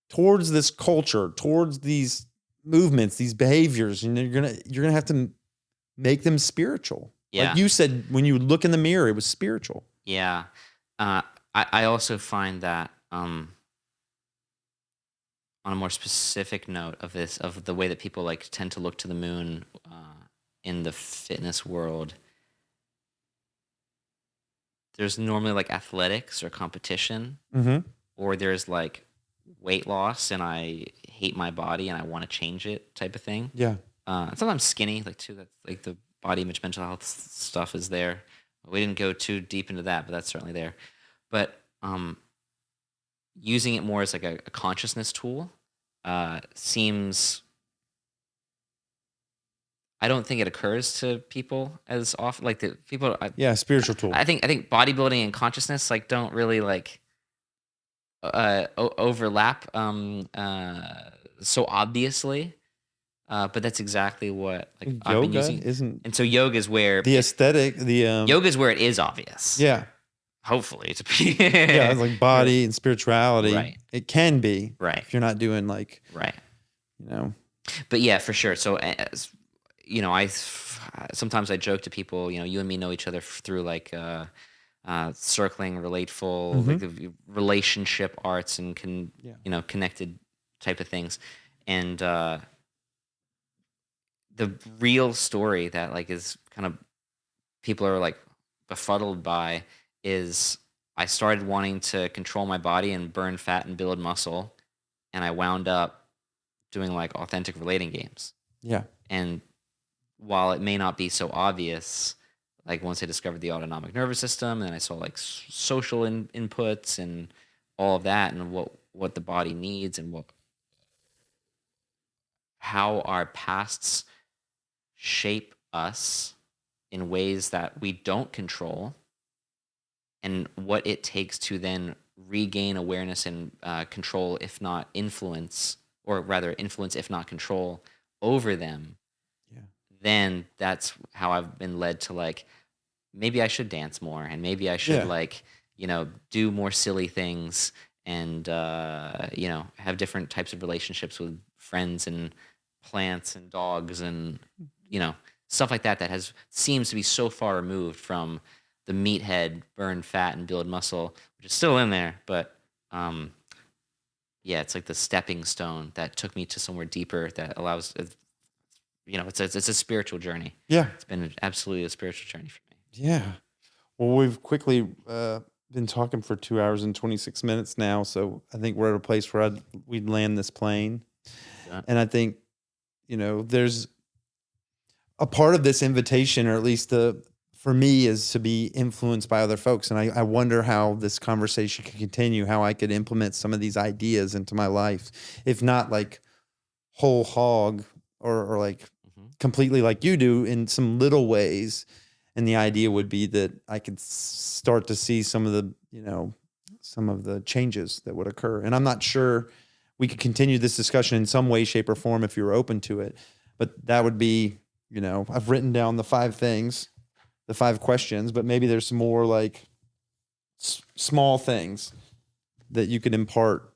Towards this culture, towards these movements, these behaviors, and you're gonna have to make them spiritual. Yeah. Like you said, when you look in the mirror, it was spiritual. Yeah. I also find that on a more specific note of the way that people like tend to look to the moon in the fitness world, there's normally like athletics or competition, or there's like weight loss and I hate my body and I want to change it type of thing. Yeah. And sometimes skinny, like too. That's like the body image, mental health stuff is there. We didn't go too deep into that, but that's certainly there. But using it more as like a consciousness tool seems, I don't think it occurs to people as often. Like the people, Yeah, spiritual tool. I think bodybuilding and consciousness like don't really like overlap so obviously. But that's exactly what like I've been Yoga using. isn't And so yoga is where the aesthetic, yoga is where it is obvious. yeah. Hopefully to be. Yeah, it's like body and spirituality. Right. It can be. Right. If you're not doing like, Right. you know. But yeah, for sure. So, you know, sometimes I joke to people, you know, you and me know each other through like circling, relateful, like the relationship arts and you know, connected type of things. And the real story that like is kind of people are like befuddled by is I started wanting to control my body and burn fat and build muscle, and I wound up doing like authentic relating games. Yeah. And while it may not be so obvious, like once I discovered the autonomic nervous system and I saw like social inputs and all of that and what the body needs and how our pasts shape us in ways that we don't control, and what it takes to then regain awareness and control, if not influence, or rather influence, if not control over them. Yeah. Then that's how I've been led to like, maybe I should dance more and maybe I should like, you know, do more silly things and, you know, have different types of relationships with friends and plants and dogs and, you know, stuff like that seems to be so far removed from the meathead, burn fat and build muscle, which is still in there. But yeah, it's like the stepping stone that took me to somewhere deeper that allows, you know, it's a spiritual journey. Yeah. It's been absolutely a spiritual journey for me. Yeah. Well, we've quickly been talking for 2 hours and 26 minutes now. So I think we're at a place where we'd land this plane. Yeah. And I think, you know, there's a part of this invitation, or at least for me, is to be influenced by other folks. And I wonder how this conversation could continue, how I could implement some of these ideas into my life, if not like whole hog or like completely like you do in some little ways. And the idea would be that I could start to see some of the, you know, some of the changes that would occur. And I'm not sure we could continue this discussion in some way, shape, or form if you're open to it. But that would be, you know, I've written down the 5 things, the 5 questions, but maybe there's some more like small things that you could impart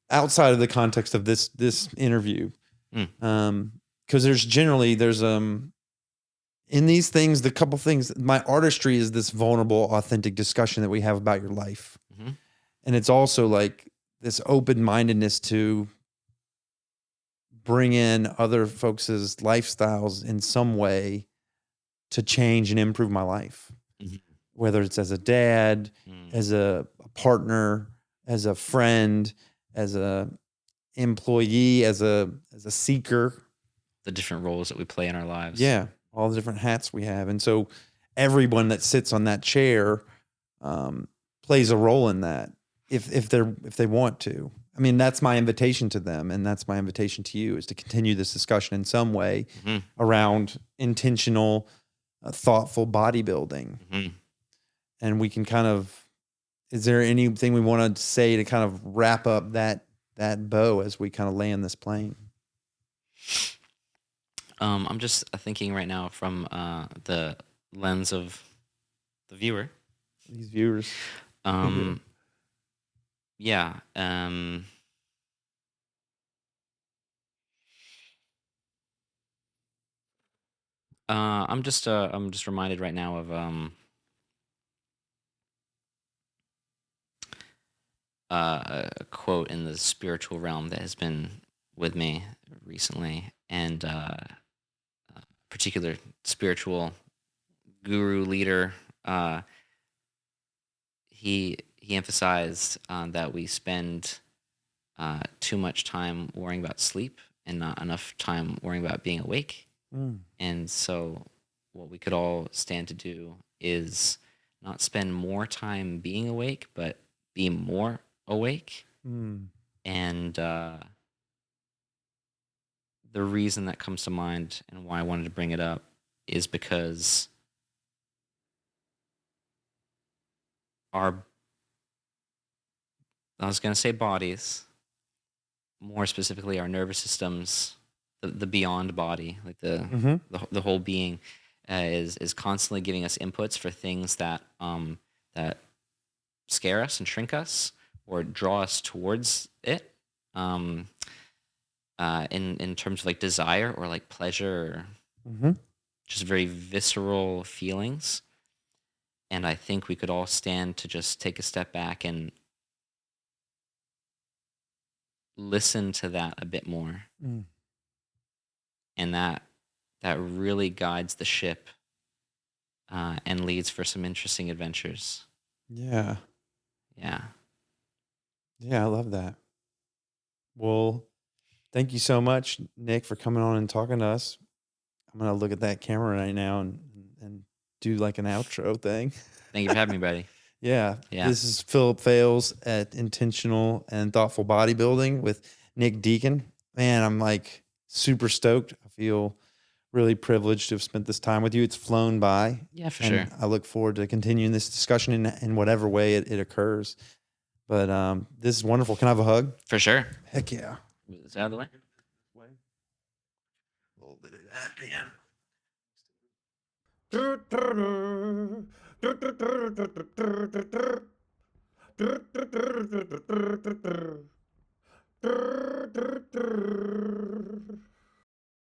outside of the context of this interview. Because there's in these things, the couple things, my artistry is this vulnerable, authentic discussion that we have about your life. And it's also like this open-mindedness to bring in other folks' lifestyles in some way to change and improve my life. Whether it's as a dad, as a partner, as a friend, as a employee, as a seeker. The different roles that we play in our lives. Yeah, all the different hats we have. And so everyone that sits on that chair plays a role in that if they want to. I mean, that's my invitation to them, and that's my invitation to you, is to continue this discussion in some way around intentional, thoughtful bodybuilding. And we can kind of, is there anything we want to say to kind of wrap up that bow as we kind of land this plane? I'm just thinking right now from the lens of the viewer. These viewers. Yeah. I'm just reminded right now of a quote in the spiritual realm that has been with me recently, and particular spiritual guru leader. He emphasized that we spend too much time worrying about sleep and not enough time worrying about being awake. And so what we could all stand to do is not spend more time being awake, but be more awake. And the reason that comes to mind and why I wanted to bring it up is because our, I was going to say bodies, more specifically our nervous systems, the beyond body, like Mm-hmm. the whole being, is constantly giving us inputs for things that that scare us and shrink us or draw us towards it. Um, in terms of like desire or like pleasure, or Mm-hmm. just very visceral feelings. And I think we could all stand to just take a step back and listen to that a bit more. Mm. And that really guides the ship and leads for some interesting adventures. Yeah. Yeah. Yeah, I love that. Well, thank you so much, Nick, for coming on and talking to us. I'm gonna look at that camera right now and do like an outro thing. Thank you for having me, buddy. Yeah. Yeah. This is Phil Phails at Intentional and Thoughtful Bodybuilding with Nick Deacon. Man, I'm like super stoked. I feel really privileged to have spent this time with you. It's flown by. Yeah, for And sure. I look forward to continuing this discussion in whatever way it occurs. But this is wonderful. Can I have a hug? For sure. Heck yeah. Is that out of the way? A little bit of that, man.